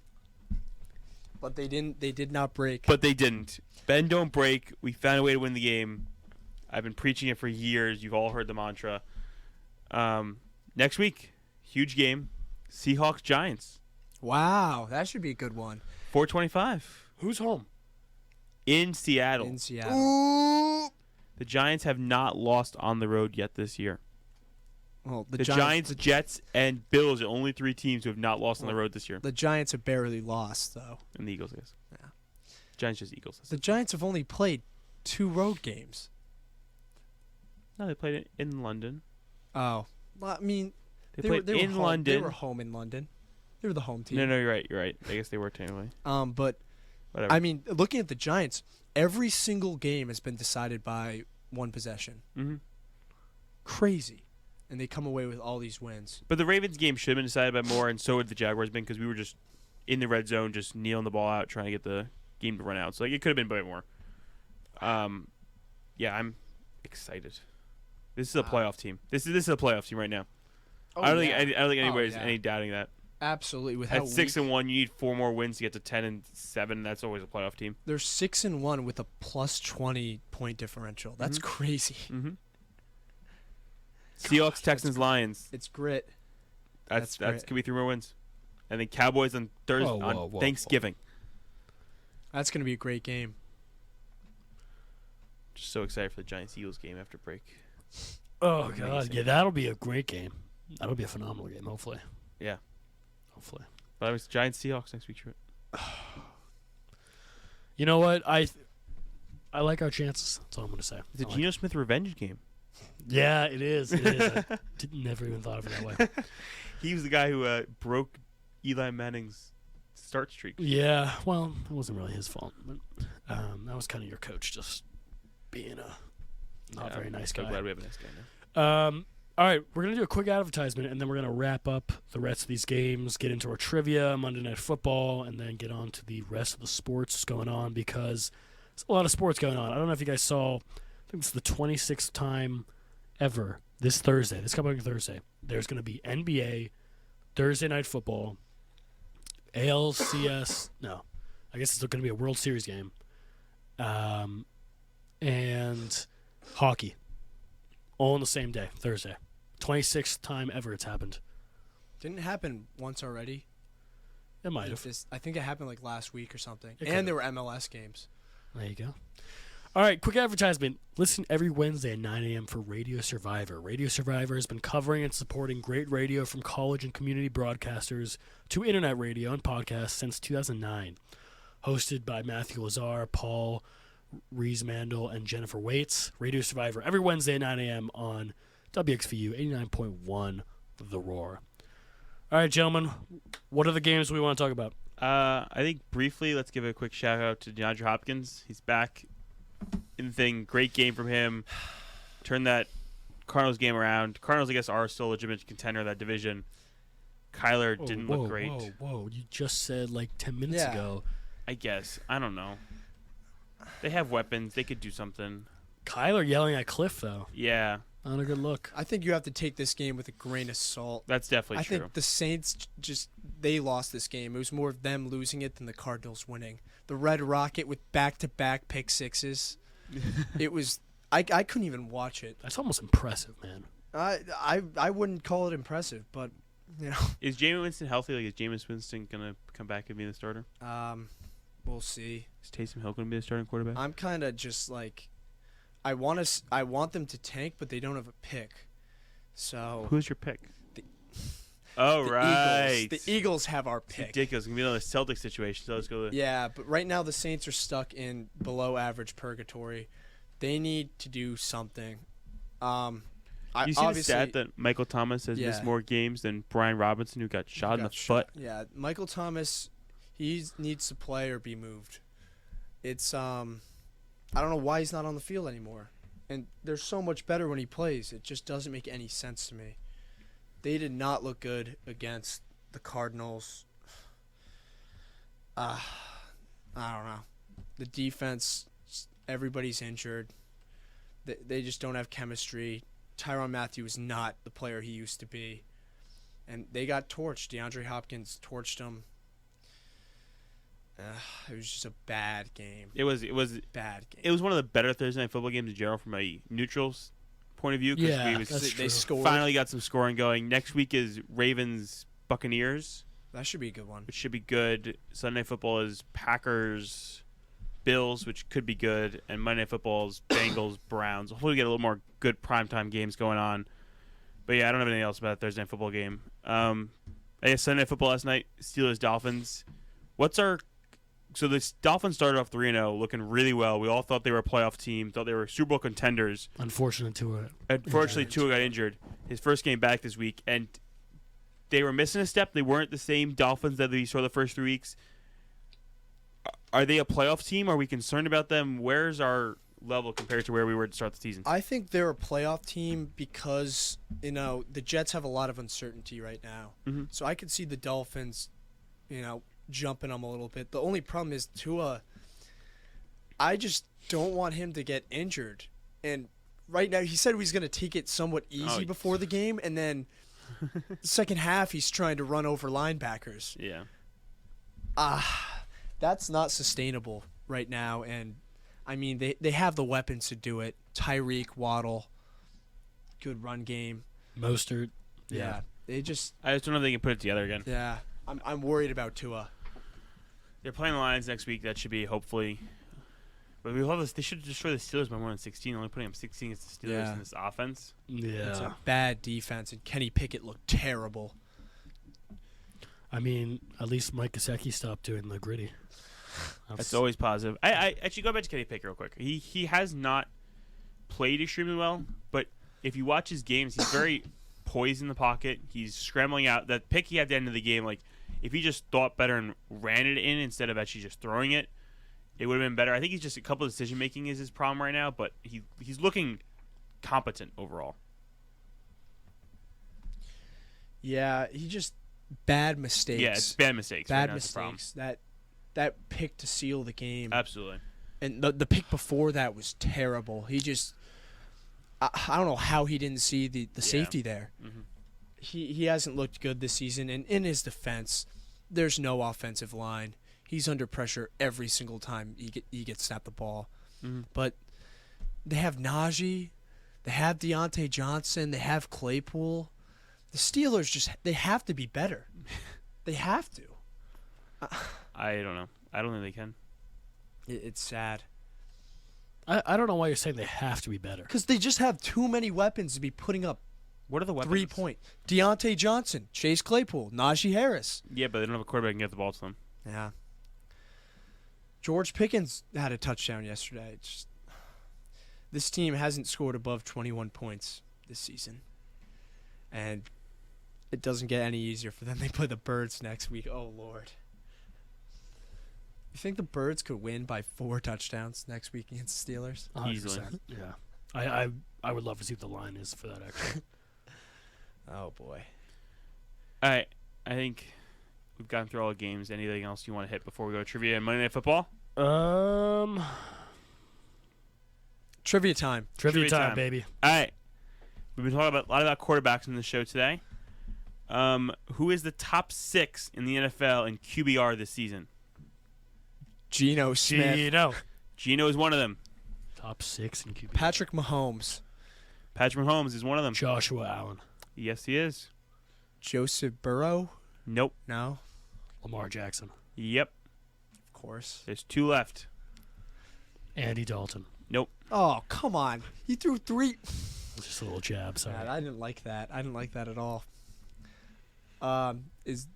C: But they didn't. They did not break.
B: But they didn't. Bend don't break. We found a way to win the game. I've been preaching it for years. You've all heard the mantra. Next week, huge game. Seahawks-Giants.
C: Wow, that should be a good one.
B: 4:25.
A: Who's home?
B: In Seattle.
C: In Seattle.
B: The Giants have not lost on the road yet this year.
C: Well,
B: The Giants, Jets, and Bills are the only 3 teams who have not lost on the road this year.
C: The Giants have barely lost, though.
B: And the Eagles, I guess.
C: Yeah.
B: Giants just Eagles.
C: The Giants have only played 2 road games.
B: No, they played it in London.
C: Oh. Well, I mean,
B: They played in
C: home,
B: London.
C: They were home in London. They were the home team.
B: No, you're right. You're right. I guess they were technically.
C: But,
B: Whatever.
C: I mean, looking at the Giants, every single game has been decided by 1 possession.
B: Mm-hmm.
C: Crazy. And they come away with all these wins.
B: But the Ravens game should have been decided by more, and so would the Jaguars been, because we were just in the red zone, just kneeling the ball out, trying to get the game to run out. So it could have been a bit more. Yeah, I'm excited. This is a playoff team. This is a playoff team right now.
C: Oh,
B: I don't think anybody's
C: yeah.
B: any doubting that.
C: Absolutely. With
B: At
C: how
B: 6-1, you need 4 more wins to get to 10-7. That's always a playoff team.
C: they're 6-1 with a plus 20 point differential. That's crazy.
B: Mm-hmm. Seahawks, Texans, Lions.
C: It's grit.
B: That's
C: grit.
B: could be 3 more wins. And then Cowboys on Thursday on Thanksgiving.
C: That's going to be a great game.
B: Just so excited for the Giants-Eagles game after break.
A: Oh, God. Yeah, that'll be a great game. That'll be a phenomenal game, hopefully.
B: Yeah.
A: Hopefully.
B: But it was Giants-Seahawks next week, Truett.
A: You know what? I like our chances. That's all I'm going to say.
B: It's a
A: I like
B: Geno Smith revenge game.
A: Yeah, it is. It is. I never even thought of it that way.
B: He was the guy who broke Eli Manning's start streak.
A: Yeah, well, it wasn't really his fault. But, that was kind of your coach just being a not very nice guy.
B: I'm glad we have a nice guy now.
A: All right, we're going to do a quick advertisement, and then we're going to wrap up the rest of these games, get into our trivia, Monday Night Football, and then get on to the rest of the sports going on, because there's a lot of sports going on. I don't know if you guys saw, I think it's the 26th time ever this coming Thursday. There's going to be NBA, Thursday Night Football, ALCS, no, I guess it's going to be a World Series game, and hockey, all on the same day, Thursday. 26th time ever it's happened.
C: Didn't it happen once already?
A: It might have.
C: I think it happened like last week or something.
A: It
C: And
A: could've.
C: there were MLS games.
A: There you go. All right, quick advertisement. Listen every Wednesday at 9 a.m. for Radio Survivor. Radio Survivor has been covering and supporting great radio from college and community broadcasters to internet radio and podcasts since 2009. Hosted by Matthew Lazar, Paul Rees-Mandel, and Jennifer Waits. Radio Survivor every Wednesday at 9 a.m. on WXVU 89.1 The Roar. All right, gentlemen, what are the games we want to talk about?
B: I think briefly, let's give a quick shout out to DeAndre Hopkins. He's back in the thing. Great game from him. Turned that Cardinals game around. Cardinals, I guess, are still a legitimate contender in that division. Kyler didn't look great.
A: Whoa. You just said like 10 minutes ago.
B: I guess. I don't know. They have weapons. They could do something.
A: Kyler yelling at Cliff, though.
B: Yeah.
A: Not a good look.
C: I think you have to take this game with a grain of salt.
B: That's definitely true.
C: I think the Saints they lost this game. It was more of them losing it than the Cardinals winning. The Red Rocket with back-to-back pick sixes. It was I couldn't even watch it.
A: That's almost impressive, man.
C: I wouldn't call it impressive, but you know.
B: Is Jameis Winston healthy? Like, is Jameis Winston gonna come back and be the starter?
C: We'll see.
B: Is Taysom Hill gonna be the starting quarterback?
C: I'm kind of just like I want them to tank, but they don't have a pick. So
B: Who's your pick?
C: The
B: right.
C: Eagles. The Eagles have our
B: It's
C: pick.
B: ridiculous. It's gonna be another Celtic situation. So let's go.
C: Yeah, but right now the Saints are stuck in below average purgatory. They need to do something.
B: You see the stat that Michael Thomas has missed more games than Brian Robinson, who got shot in the foot?
C: Yeah, Michael Thomas, he needs to play or be moved. It's I don't know why he's not on the field anymore. And they're so much better when he plays. It just doesn't make any sense to me. They did not look good against the Cardinals. I don't know. The defense, everybody's injured. They just don't have chemistry. Tyrann Mathieu is not the player he used to be. And they got torched. DeAndre Hopkins torched them. It was just a bad game.
B: It was
C: bad game.
B: It was one of the better Thursday Night Football games in general from a neutral's point of view.
A: Yeah,
C: they scored.
B: Finally got some scoring going. Next week is Ravens Buccaneers.
C: That should be a good one.
B: Which should be good. Sunday Night Football is Packers Bills, which could be good, and Monday Night Football is Bengals Browns. Hopefully we get a little more good primetime games going on. But yeah, I don't have anything else about that Thursday Night Football game. I guess Sunday Night Football last night, Steelers Dolphins. So the Dolphins started off 3-0, looking really well. We all thought they were a playoff team, thought they were Super Bowl contenders.
A: Unfortunately,
B: Tua got injured. His first game back this week, and they were missing a step. They weren't the same Dolphins that we saw the first 3 weeks. Are they a playoff team? Are we concerned about them? Where's our level compared to where we were to start the season?
C: I think they're a playoff team because, the Jets have a lot of uncertainty right now.
B: Mm-hmm.
C: So I could see the Dolphins, jumping them a little bit. The only problem is Tua, I just don't want him to get injured. And right now, he said he was going to take it somewhat easy before the game, and then the second half, he's trying to run over linebackers.
B: Yeah.
C: That's not sustainable right now. And, they have the weapons to do it. Tyreek, Waddle, good run game.
A: Mostert.
C: Yeah.
B: I just don't know if they can put it together again.
C: Yeah. I'm worried about Tua.
B: They're playing the Lions next week. That should be hopefully. But we love this. They should destroy the Steelers by more than 16. Only putting them 16 against the Steelers in this offense.
A: Yeah.
C: It's a bad defense, and Kenny Pickett looked terrible.
A: At least Mike Gesicki stopped doing the gritty.
B: That's always positive. I actually go back to Kenny Pickett real quick. He has not played extremely well, but if you watch his games, he's very poised in the pocket. He's scrambling out. That pick he had at the end of the game, if he just thought better and ran it in instead of actually just throwing it, it would have been better. I think he's just a couple of decision making is his problem right now, but he's looking competent overall.
C: Yeah, he just bad mistakes.
B: Yeah, it's bad mistakes.
C: Bad mistakes. That pick to seal the game.
B: Absolutely.
C: And the pick before that was terrible. He just I don't know how he didn't see the safety there.
B: Mm-hmm.
C: He hasn't looked good this season, and in his defense, there's no offensive line. He's under pressure every single time he gets snapped the ball.
B: Mm-hmm.
C: But they have Najee, they have Deontay Johnson, they have Claypool. The Steelers they have to be better. They have to.
B: I don't know. I don't think they can.
C: It's sad.
A: I don't know why you're saying they have to be better.
C: Because they just have too many weapons to be putting up.
B: What are the weapons?
C: 3-point. Deontay Johnson, Chase Claypool, Najee Harris.
B: Yeah, but they don't have a quarterback who can get the ball to them.
C: Yeah. George Pickens had a touchdown yesterday. This team hasn't scored above 21 points this season. And it doesn't get any easier for them. They play the Birds next week. Oh, Lord. You think the Birds could win by 4 touchdowns next week against the Steelers?
A: 100%.
B: Easily.
A: Yeah. I would love to see what the line is for that, actually.
C: Oh, boy.
B: All right. I think we've gotten through all the games. Anything else you want to hit before we go to trivia and Monday Night Football?
C: Trivia time.
A: Trivia time, baby.
B: All right. We've been talking a lot about quarterbacks in the show today. Who is the top 6 in the NFL in QBR this season?
C: Geno Smith.
B: Geno is one of them.
A: Top 6 in QB.
C: Patrick Mahomes.
B: Patrick Mahomes is one of them.
A: Joshua Allen.
B: Yes, he is.
C: Joseph Burrow.
B: Nope.
C: No.
A: Lamar Jackson.
B: Yep.
C: Of course.
B: There's 2 left.
A: Andy Dalton.
B: Nope.
C: Oh, come on. He threw 3.
A: Just a little jab, sorry.
C: God, I didn't like that. I didn't like that at all. Is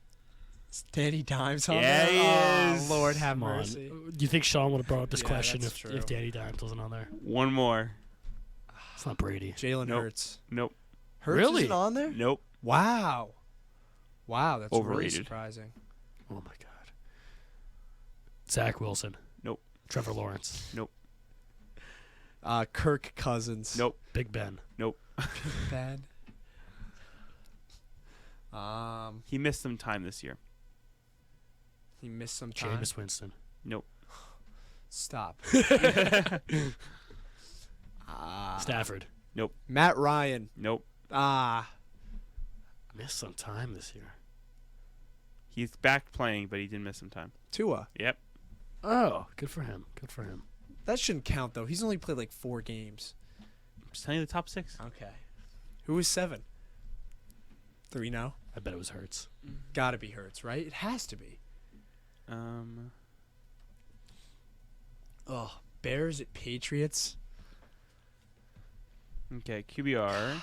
C: Danny Dimes on
B: Yeah,
C: there?
B: he is.
C: Oh, Lord have
A: Come on.
C: mercy.
A: Do you think Sean would have brought up this
C: Yeah,
A: question
C: that's
A: if
C: true.
A: Danny Dimes wasn't on there?
B: One more.
A: It's not Brady.
C: Jalen
B: Nope.
C: Hurts.
B: Nope.
C: Hurts
A: Really?
C: isn't on there?
B: Nope.
C: Wow. Wow, that's really
B: Overrated.
C: surprising.
A: Oh my God. Zach Wilson.
B: Nope.
A: Trevor Lawrence.
B: Nope.
C: Kirk Cousins.
B: Nope.
A: Big Ben.
B: Nope.
C: Bad.
B: He missed some time this year.
C: He missed some time.
A: Jameis Winston.
B: Nope.
C: Stop.
A: Stafford.
B: Nope.
C: Matt Ryan.
B: Nope.
A: Missed some time this year.
B: He's back playing, but he didn't miss some time.
C: Tua.
B: Yep.
A: Oh, good for him. Good for him.
C: That shouldn't count though. He's only played like 4 games.
B: I'm just telling you the top 6.
C: Okay. Who was 7? 3 now.
A: I bet it was Hurts.
C: Gotta be Hurts, right? It has to be. Oh, Bears at Patriots.
B: Okay, QBR.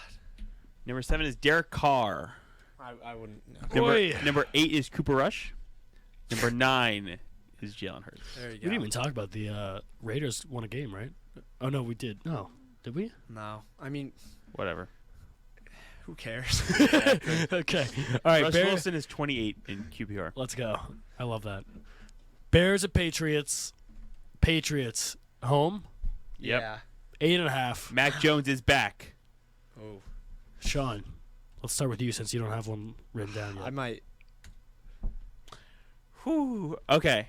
B: Number 7 is Derek Carr.
C: I wouldn't know.
A: Oi.
B: Number 8 is Cooper Rush. Number 9 is Jalen Hurts.
C: There you
A: We
C: go.
A: didn't even talk about the Raiders won a game, right? Oh, no, we did. No. Did we?
C: No. I mean,
B: Whatever.
C: who cares?
A: Okay. All right,
B: Russ
A: Bears.
B: Wilson is 28 in QPR.
A: Let's go. I love that. Bears at Patriots. Patriots home.
B: Yep.
C: Yeah.
A: 8.5.
B: Mac Jones is back.
C: Oh.
A: Sean, let's start with you since you don't have one written down
C: I
A: yet.
C: might.
B: Whew. Okay.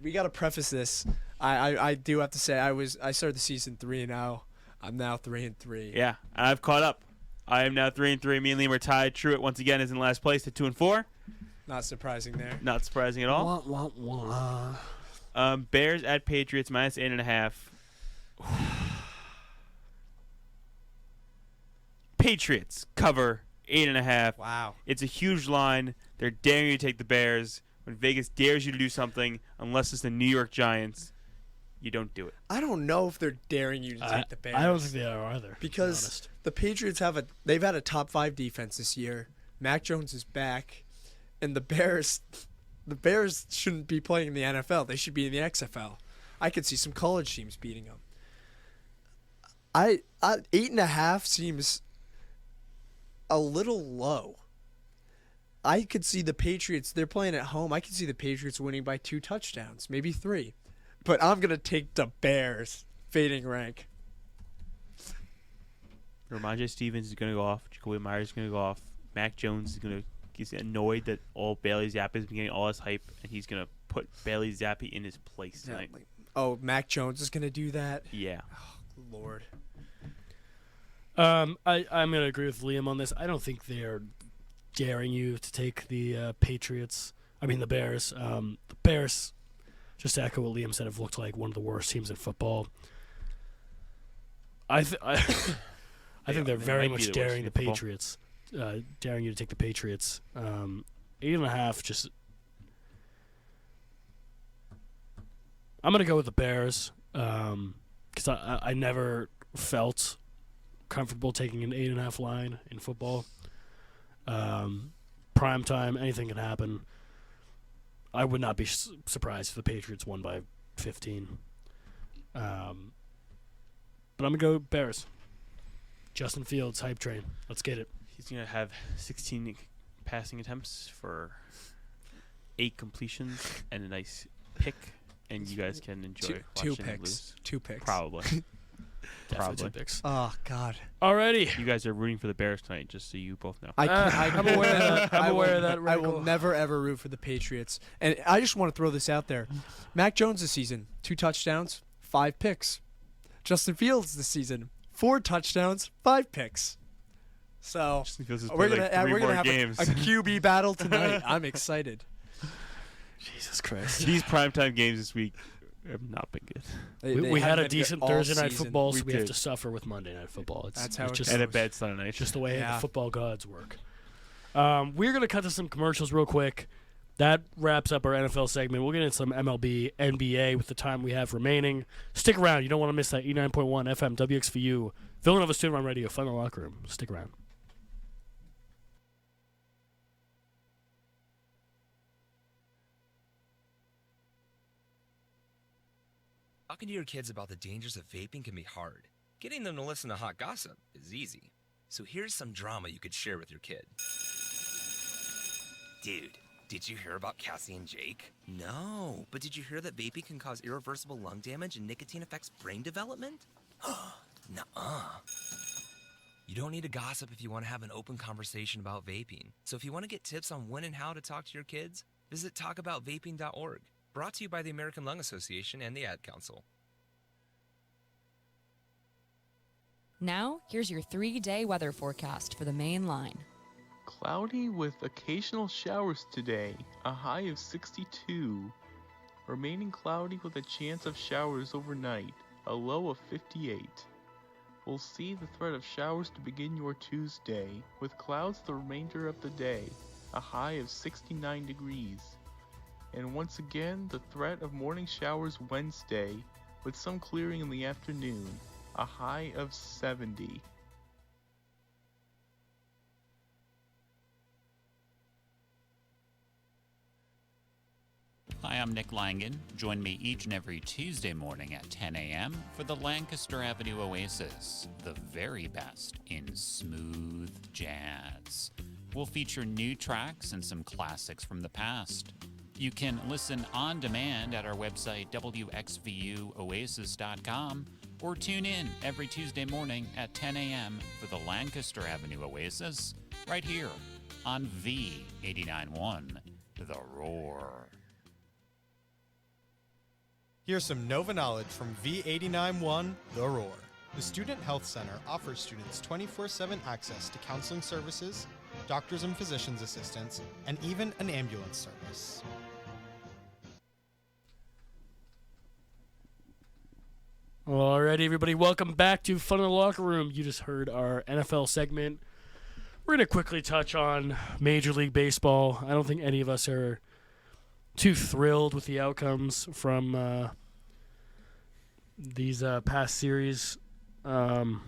C: We got to preface this. I do have to say I started the season 3-0. I'm now 3-3.
B: Yeah, I've caught up. I am now 3-3. Me and Liam are tied. Truett once again is in last place at 2-4.
C: Not surprising there.
B: Not surprising at all.
A: Wah, wah, wah.
B: Bears at Patriots minus 8.5. Patriots cover 8.5.
C: Wow.
B: It's a huge line. They're daring you to take the Bears. When Vegas dares you to do something, unless it's the New York Giants, you don't do it.
C: I don't know if they're daring you to take the Bears.
A: I don't think they are either. to be
C: because
A: honest.
C: the Patriots they've had a top 5 defense this year. Mac Jones is back, and the Bears shouldn't be playing in the NFL. They should be in the XFL. I could see some college teams beating them. 8.5 seems a little low. I could see the Patriots. They're playing at home. I could see the Patriots winning by 2 touchdowns, maybe 3. But I'm gonna take the Bears fading rank.
B: Ramondre Stevens is going to go off. Jacoby Myers is going to go off. Mac Jones is going to get annoyed that all Bailey Zappi is getting all his hype, and he's going to put Bailey Zappi in his place tonight.
C: Oh, Mac Jones is gonna do that.
B: Yeah.
C: Lord.
A: I'm going to agree with Liam on this. I don't think they're daring you to take the Patriots. I mean, the Bears. The Bears, just to echo what Liam said, have looked like one of the worst teams in football. I think they're
B: They
A: very
B: might be
A: much
B: the worst
A: daring
B: team
A: the
B: in football.
A: Patriots. Daring you to take the Patriots. 8.5, just... I'm going to go with the Bears because I never felt comfortable taking an 8.5 line in football. Prime time, anything can happen. I would not be surprised if the Patriots won by 15. But I'm going to go Bears. Justin Fields, hype train. Let's get it.
B: He's going to have 16 passing attempts for 8 completions and a nice pick, and you guys can enjoy
C: Two
B: watching him
C: picks.
B: lose.
C: 2 picks.
B: Probably.
A: Definitely
B: Probably.
A: 2 picks.
C: Oh God.
A: Alrighty.
B: You guys are rooting for the Bears tonight, just so you both know.
A: I'm aware of that. I'm aware of that.
C: I will
A: Radical.
C: never ever root for the Patriots. And I just want to throw this out there. Mac Jones this season, 2 touchdowns, 5 picks. Justin Fields this season, 4 touchdowns, 5 picks. So
B: Justin Fields has
C: we're
B: played
C: gonna
B: like 3
C: we're gonna
B: more
C: have a
B: games.
C: QB battle tonight. I'm excited.
A: Jesus Christ.
B: These primetime games this week have not been good.
A: We had
C: have
A: a
C: been good
A: decent
C: all
A: Thursday night
C: season.
A: football, so
B: We
A: we have
B: did.
A: to suffer with Monday night football.
C: That's how it
A: just,
B: And a
C: goes.
B: bad Sunday night.
A: just the way
C: Yeah.
A: the football gods work. We're going to cut to some commercials real quick. That wraps up our NFL segment. We'll get into some MLB, NBA with the time we have remaining. Stick around. You don't want to miss that 89.1 FM WXVU Villanova Student Run Radio. Fun in the locker room. Stick around.
D: Talking to your kids about the dangers of vaping can be hard. Getting them to listen to hot gossip is easy. So here's some drama you could share with your kid. Dude, did you hear about Cassie and Jake? No, but did you hear that vaping can cause irreversible lung damage and nicotine affects brain development? Nuh-uh. You don't need to gossip if you want to have an open conversation about vaping. So if you want to get tips on when and how to talk to your kids, visit talkaboutvaping.org. Brought to you by the American Lung Association and the Ad Council.
E: Now, here's your 3-day weather forecast for the main line.
F: Cloudy with occasional showers today, a high of 62. Remaining cloudy with a chance of showers overnight, a low of 58. We'll see the threat of showers to begin your Tuesday, with clouds the remainder of the day, a high of 69 degrees. And once again, the threat of morning showers Wednesday, with some clearing in the afternoon, a high of 70.
G: Hi, I'm Nick Langan. Join me each and every Tuesday morning at 10 a.m. for the Lancaster Avenue Oasis, the very best in smooth jazz. We'll feature new tracks and some classics from the past. You can listen on demand at our website, wxvuoasis.com, or tune in every Tuesday morning at 10 a.m. for the Lancaster Avenue Oasis, right here on V89.1, The Roar.
H: Here's some Nova knowledge from V89.1, The Roar. The Student Health Center offers students 24/7 access to counseling services, doctors and physicians' assistants, and even an ambulance service.
A: All right, everybody, welcome back to Fun in the Locker Room. You just heard our NFL segment. We're going to quickly touch on Major League Baseball. I don't think any of us are too thrilled with the outcomes from these past series. I'll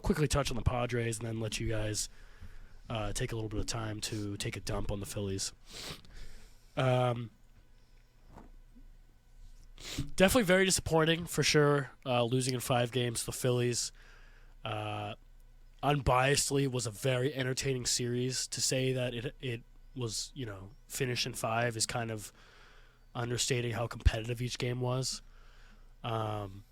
A: quickly touch on the Padres and then let you guys take a little bit of time to take a dump on the Phillies. Definitely very disappointing for sure. Losing in 5 games to the Phillies. Unbiasedly was a very entertaining series. To say that it was, finished in 5 is kind of understating how competitive each game was. And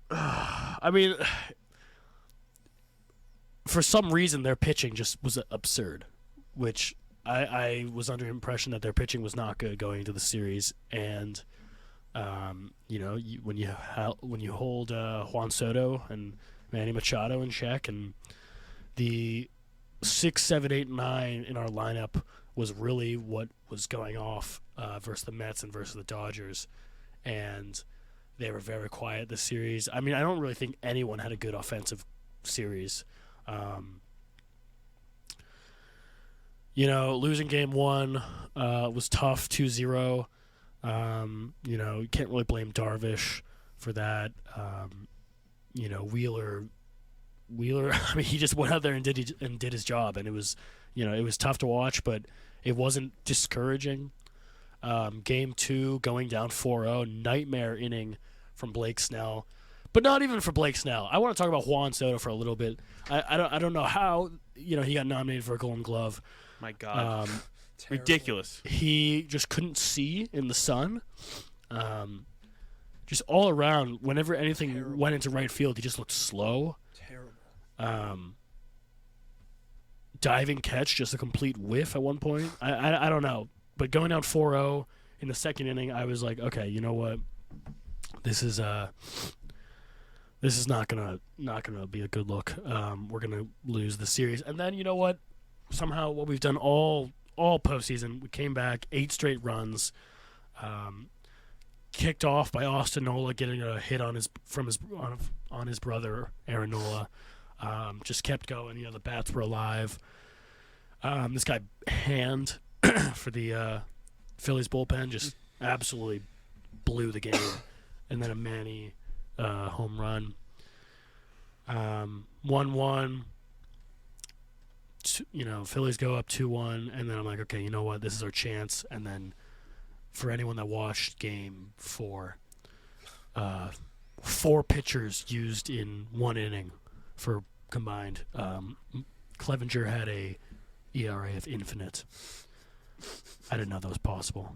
A: I mean, for some reason their pitching just was absurd, which I was under the impression that their pitching was not good going into the series. And when you hold Juan Soto and Manny Machado in check, and the 6, 7, 8, 9 in our lineup was really what was going off versus the Mets and versus the Dodgers, and they were very quiet this series. I mean, I don't really think anyone had a good offensive series. Losing game 1 was tough, 2-0. You can't really blame Darvish for that. Wheeler, I mean, he just went out there and did his job, and it was tough to watch, but it wasn't discouraging. Game 2, going down 4-0, nightmare inning from Blake Snell, but not even for Blake Snell. I want to talk about Juan Soto for a little bit. I don't know how he got nominated for a Golden Glove.
B: My God, ridiculous.
A: He just couldn't see in the sun. Just all around, whenever anything went into right field, he just looked slow.
C: Terrible.
A: Diving catch, just a complete whiff at one point. I don't know. But going down 4-0 in the second inning, I was like, okay, you know what? This is not gonna be a good look. We're gonna lose the series. And then you know what? Somehow what we've done all postseason, we came back 8 straight runs. Kicked off by Austin Nola getting a hit on his brother Aaron Nola. Just kept going. The bats were alive. This guy Hand for the Phillies bullpen just absolutely blew the game, and then a Manny home run. 1-1. Phillies go up 2-1, and then I'm like, okay, you know what? This is our chance. And then for anyone that watched Game 4. 4 pitchers used in 1 inning for combined. Clevenger had a ERA of infinite. I didn't know that was possible.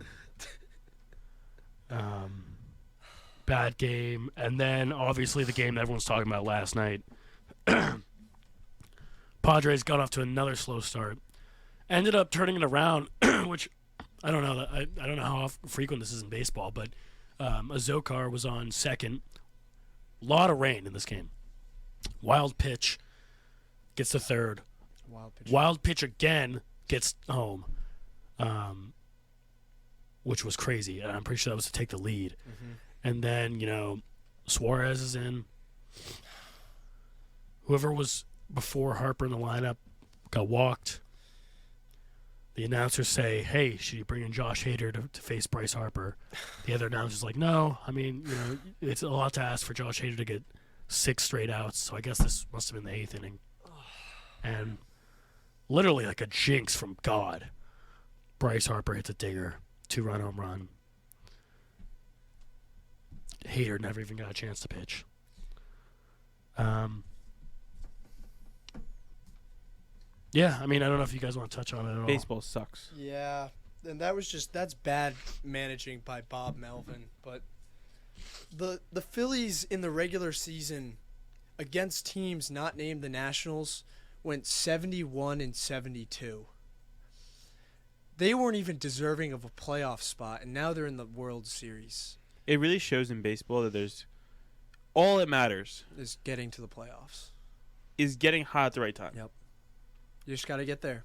A: Bad game. And then, obviously, the game that everyone's talking about last night. Padres got off to another slow start. Ended up turning it around, which I don't know. I don't know how frequent this is in baseball, but Azokar was on second. A lot of rain in this game. Wild pitch. Gets to third. Wild pitch again. Gets home. Which was crazy. And I'm pretty sure that was to take the lead.
C: Mm-hmm.
A: And then, Suarez is in. Whoever was before Harper in the lineup got walked. The announcers say, hey, should you bring in Josh Hader to face Bryce Harper? The other announcer's like, no. I mean, it's a lot to ask for Josh Hader to get 6 straight outs, so I guess this must have been the 8th inning. And literally like a jinx from God. Bryce Harper hits a dinger, 2-run home run. Hader never even got a chance to pitch. Yeah, I mean, I don't know if you guys want to touch on it at all.
B: Baseball sucks.
C: Yeah, and that's bad managing by Bob Melvin. But the Phillies in the regular season against teams not named the Nationals went 71-72. They weren't even deserving of a playoff spot, and now they're in the World Series.
B: It really shows in baseball that there's all that matters
C: Is getting to the playoffs.
B: is getting hot at the right time.
C: Yep. You just got to get there.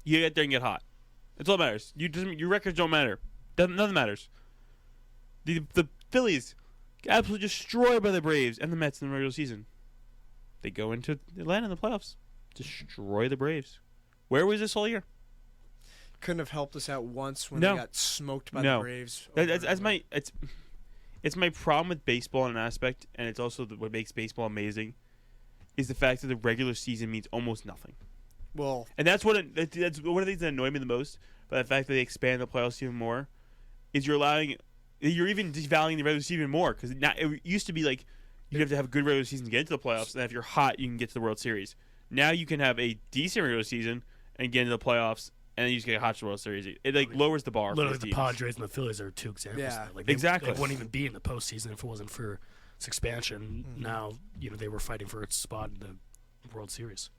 B: You get there and get hot. That's all that matters. Your records don't matter. Nothing matters. The Phillies get absolutely destroyed by the Braves and the Mets in the regular season. They go into Atlanta in the playoffs, destroy the Braves. Where was this all year?
C: Couldn't have helped us out once when
B: No.
C: they got smoked by
B: No.
C: the Braves.
B: It's my problem with baseball in an aspect, and it's also what makes baseball amazing, is the fact that the regular season means almost nothing.
C: Well,
B: And that's one of the things that annoy me the most about the fact that they expand the playoffs even more, is you're even devaluing the regular season even more, because it used to be like you'd have to have a good regular season to get into the playoffs, and if you're hot, you can get to the World Series. Now you can have a decent regular season and get into the playoffs, and then you just get hot to the World Series. It lowers the bar.
A: Literally,
B: for
A: the
B: teams.
A: Padres and the Phillies are 2 examples.
C: Yeah.
A: of that. Like
B: Exactly.
A: They wouldn't even be in the postseason if it wasn't for its expansion.
C: Mm-hmm.
A: Now, they were fighting for its spot in the World Series.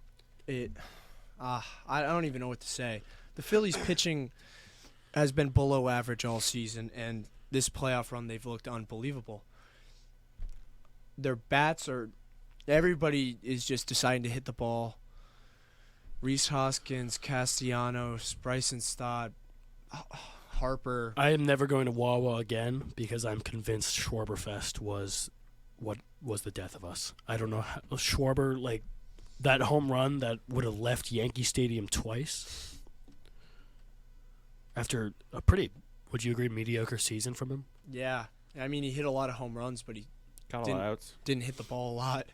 C: I don't even know what to say. The Phillies pitching has been below average all season, and this playoff run they've looked unbelievable. Their bats everybody is just deciding to hit the ball. Rhys Hoskins, Castellanos, Bryson Stott, Harper.
A: I am never going to Wawa again because I'm convinced Schwarberfest was what was the death of us. I don't know how Schwarber, like that home run that would have left Yankee Stadium twice after a pretty, would you agree, mediocre season from him?
C: Yeah, I mean he hit a lot of home runs, but he
B: Got a lot of outs.
C: didn't hit the ball a lot.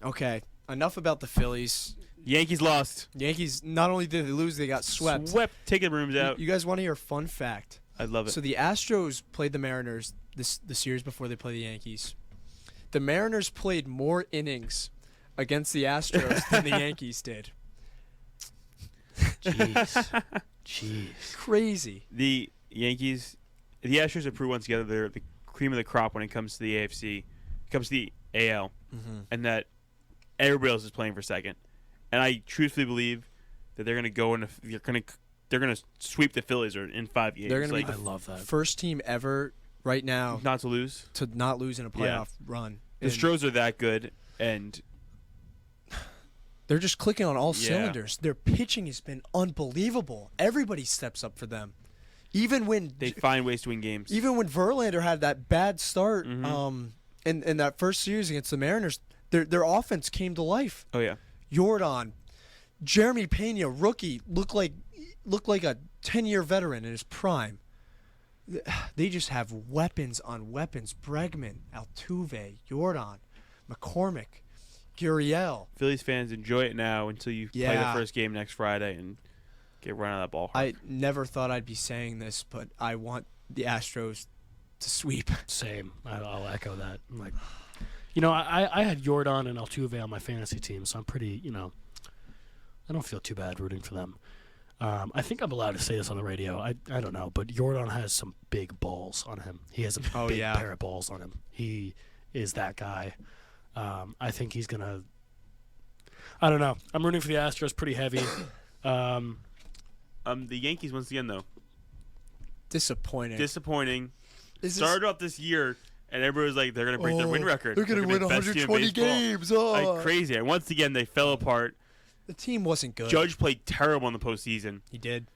C: Okay, enough about the Phillies.
B: Yankees lost.
C: Yankees, not only did they lose, they got swept.
B: Taking rooms out.
C: You guys want to hear a fun fact?
B: I love it.
C: So the Astros played the Mariners the series before they play the Yankees. The Mariners played more innings against the Astros than the Yankees did.
A: Jeez.
C: Crazy.
B: The Yankees, the Astros have proved once together they're the cream of the crop when it comes to the AFC, comes to the AL, and that everybody else is playing for second. And I truthfully believe that they're going to go they're going to sweep the Phillies in 5 games.
C: They're going to be
A: I love that.
C: first team ever right now
B: not to lose.
C: to not lose in a playoff run.
B: The
C: And
B: Astros are that good, and
C: they're just clicking on all
B: Yeah.
C: cylinders. Their pitching has been unbelievable. Everybody steps up for them. Even when
B: they find ways to win games.
C: Even when Verlander had that bad start
B: Mhm.
C: in that first series against the Mariners, their offense came to life.
B: Oh yeah.
C: Jordan, Jeremy Pena, rookie, looked like a 10-year veteran in his prime. They just have weapons on weapons. Bregman, Altuve, Jordan, McCormick, Gurriel.
B: Phillies fans, enjoy it now until you play the
C: Yeah.
B: first game next Friday, and Get run out of that ballpark.
C: I never thought I'd be saying this, but I want the Astros to sweep.
A: Same. I'll echo that. I'm like, you know, I had Jordan and Altuve on my fantasy team, so I'm pretty, you know, I don't feel too bad rooting for them. I think I'm allowed to say this on the radio. I don't know, but Jordan has some big balls on him. He has a big pair of balls on him. He is that guy. I think he's going to – I don't know. I'm rooting for the Astros pretty heavy.
B: The Yankees, once again, though.
C: Disappointing.
B: Started off this year, and everybody was like, they're going to break their win record.
C: They're going to win 120 games.
B: Like crazy. And once again, they fell apart.
C: The team wasn't good.
B: Judge played terrible in the postseason.
C: He did.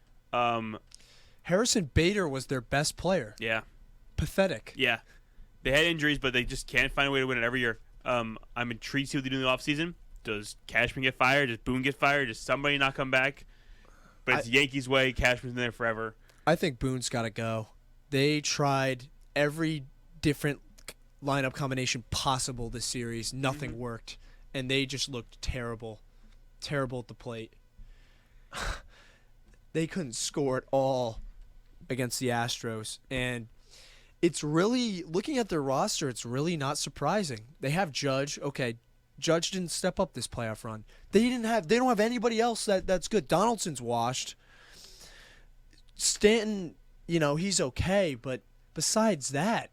C: Harrison Bader was their best player.
B: Yeah.
C: Pathetic.
B: Yeah. They had injuries, but they just can't find a way to win it every year. I'm intrigued to see what they do in the offseason. Does Cashman get fired? Does Boone get fired? Does somebody not come back? But it's Yankees way. Cashman's in there forever.
C: I think Boone's got to go. They tried every different lineup combination possible this series. Nothing worked. And they just looked terrible. Terrible at the plate. They couldn't score at all against the Astros. And it's really, looking at their roster, it's really not surprising. They have Judge. Okay, Judge didn't step up this playoff run. They don't have anybody else that's good. Donaldson's washed. Stanton, you know, he's okay, but besides that,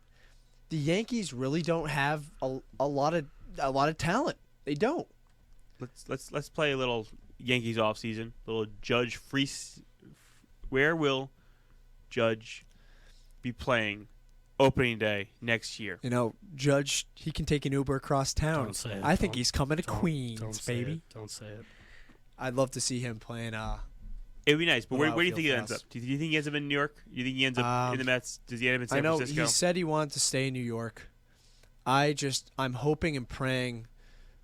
C: the Yankees really don't have a lot of talent. They don't.
B: Let's play a little Yankees offseason. Little Judge free. Where will Judge be playing opening day next year?
C: You know, Judge, he can take an Uber across town.
A: Don't say it.
C: I think he's coming to Queens, baby.
A: Don't say it.
C: I'd love to see him playing.
B: It would be nice, but where do you
C: outfield
B: think he
C: for
B: ends
C: us.
B: up? Do you think he ends up in New York? Do you think he ends up in the Mets? Does he end up in San
C: I know
B: Francisco?
C: he said he wanted to stay in New York. I'm hoping and praying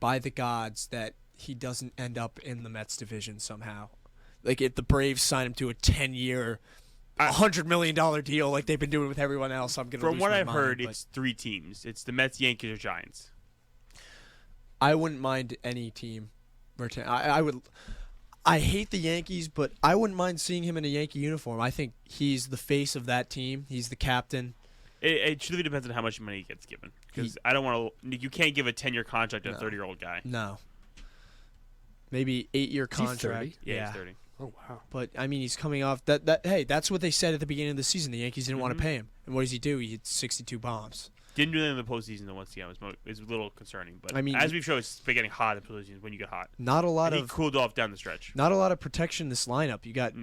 C: by the gods that he doesn't end up in the Mets division somehow. Like if the Braves sign him to a 10-year, $100 million deal like they've been doing with everyone else, I'm going to lose
B: From what
C: my
B: I've
C: mind,
B: heard,
C: but
B: it's three teams. It's the Mets, Yankees, or Giants.
C: I wouldn't mind any team. I would. I hate the Yankees, but I wouldn't mind seeing him in a Yankee uniform. I think he's the face of that team. He's the captain.
B: It truly depends on how much money he gets given. Because I don't want to. You can't give a 10-year contract to a 30-year-old guy.
C: No. Maybe 8-year contract.
A: 30?
B: Yeah, he's 30.
A: Oh, wow.
C: But I mean, he's coming off that. Hey, that's what they said at the beginning of the season. The Yankees didn't want to pay him, and what does he do? He hit 62 bombs.
B: Didn't do that in the postseason, though. Once again, it's a little concerning. But
C: I mean,
B: as we've shown, it's been getting hot in the postseason when you get hot.
C: Not a lot
B: and
C: of
B: he cooled off down the stretch.
C: Not a lot of protection in this lineup. You got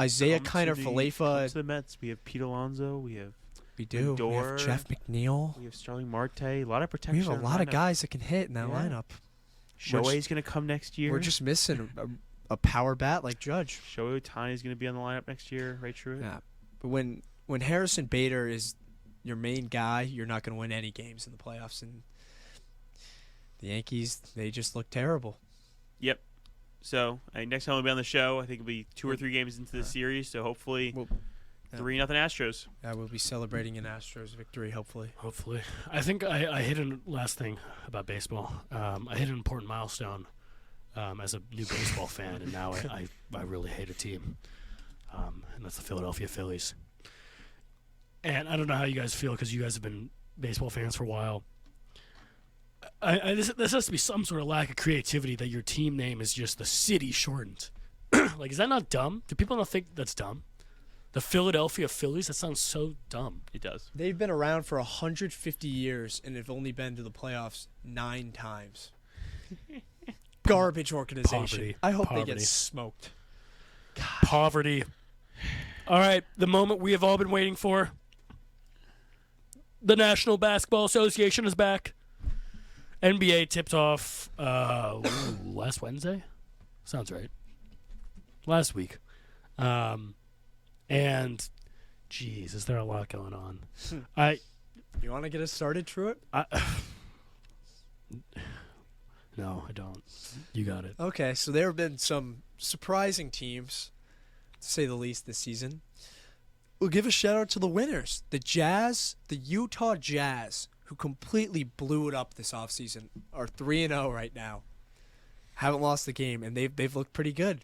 C: Isaiah Kiner Falefa.
B: To the Mets, we have Pete Alonso. We have
C: Lindor, we have Jeff McNeil.
B: We have Starling Marte. A lot of protection.
C: We have a lot of guys that can hit in that lineup.
B: Shohei's going to come next year.
C: We're just missing a power bat like Judge.
B: Shohei Ohtani's going to be on the lineup next year, right, Truett?
C: Yeah, but when Harrison Bader is your main guy, you're not going to win any games in the playoffs. And the Yankees, they just look terrible.
B: Yep. So next time we'll be on the show, I think it'll be 2 or 3 games into the series. So hopefully 3-0 Astros.
C: Yeah, we'll be celebrating an Astros victory, hopefully.
A: Hopefully. I think I hit a last thing about baseball. I hit an important milestone as a new baseball fan, and now I really hate a team, and that's the Philadelphia Phillies. And I don't know how you guys feel because you guys have been baseball fans for a while. This has to be some sort of lack of creativity that your team name is just the city shortened. Like, is that not dumb? Do people not think that's dumb? The Philadelphia Phillies? That sounds so dumb.
B: It does.
C: They've been around for 150 years and have only been to the playoffs 9 times. Garbage organization. I hope they get smoked.
A: Gosh. Poverty. All right, the moment we have all been waiting for. The National Basketball Association is back. NBA tipped off last Wednesday? Sounds right. Last week. And, geez, is there a lot going on?
C: You want to get us started, Truett?
A: No, I don't. You got it.
C: Okay, so there have been some surprising teams, to say the least, this season. We'll give a shout-out to the winners. The Jazz, the Utah Jazz, who completely blew it up this offseason, are 3-0 right now. Haven't lost the game, and they've looked pretty good.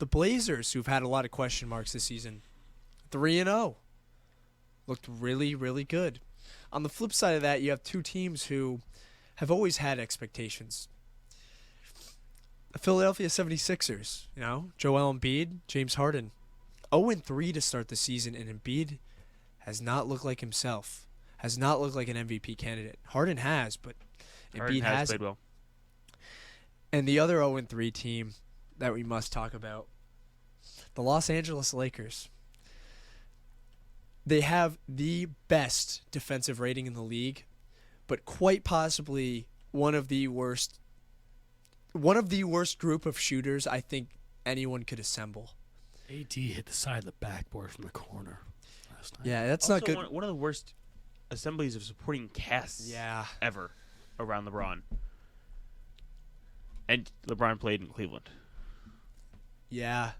C: The Blazers, who've had a lot of question marks this season, 3-0. Looked really, really good. On the flip side of that, you have two teams who have always had expectations. The Philadelphia 76ers, Joel Embiid, James Harden. 0-3 to start the season, and Embiid has not looked like himself. Has not looked like an MVP candidate. Harden has, but Embiid
B: has
C: hasn't.
B: played well.
C: And the other 0-3 team that we must talk about, the Los Angeles Lakers. They have the best defensive rating in the league, but quite possibly one of the worst group of shooters I think anyone could assemble.
A: AD hit the side of the backboard from the corner last night.
C: Yeah, that's
B: Also,
C: not good.
B: One of the worst assemblies of supporting casts ever around LeBron. And LeBron played in Cleveland.
C: Yeah.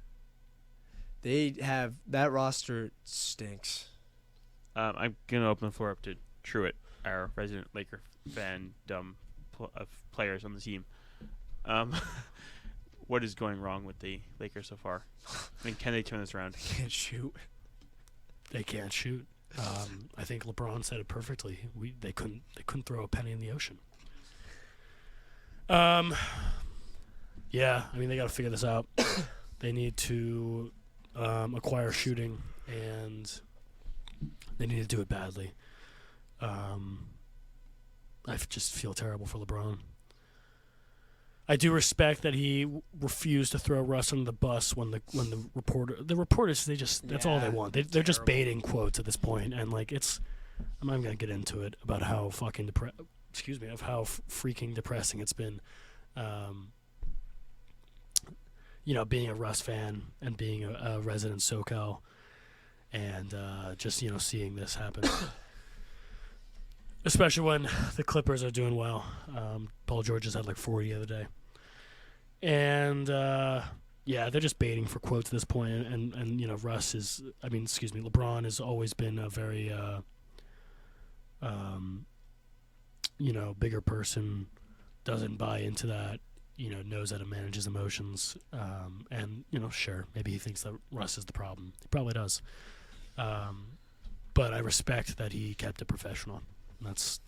C: They have that roster stinks.
B: I'm going to open the floor up to Truett, our resident Laker fan of players on the team. What is going wrong with the Lakers so far? I mean, can they turn this around?
C: They can't shoot.
A: They can't shoot. I think LeBron said it perfectly. They couldn't throw a penny in the ocean. Yeah, I mean, they got to figure this out. They need to acquire shooting, and they need to do it badly. I just feel terrible for LeBron. I do respect that he refused to throw Russ under the bus when the reporters that's all they want. They're just baiting quotes at this point, and like I'm not even gonna get into it about how fucking freaking depressing it's been. Being a Russ fan and being a resident SoCal, and just seeing this happen. Especially when the Clippers are doing well. Paul George has had like 40 the other day. And, they're just baiting for quotes at this point. And LeBron has always been a very, bigger person, doesn't buy into that, knows how to manage his emotions. Sure, maybe he thinks that Russ is the problem. He probably does. But I respect that he kept it professional. That's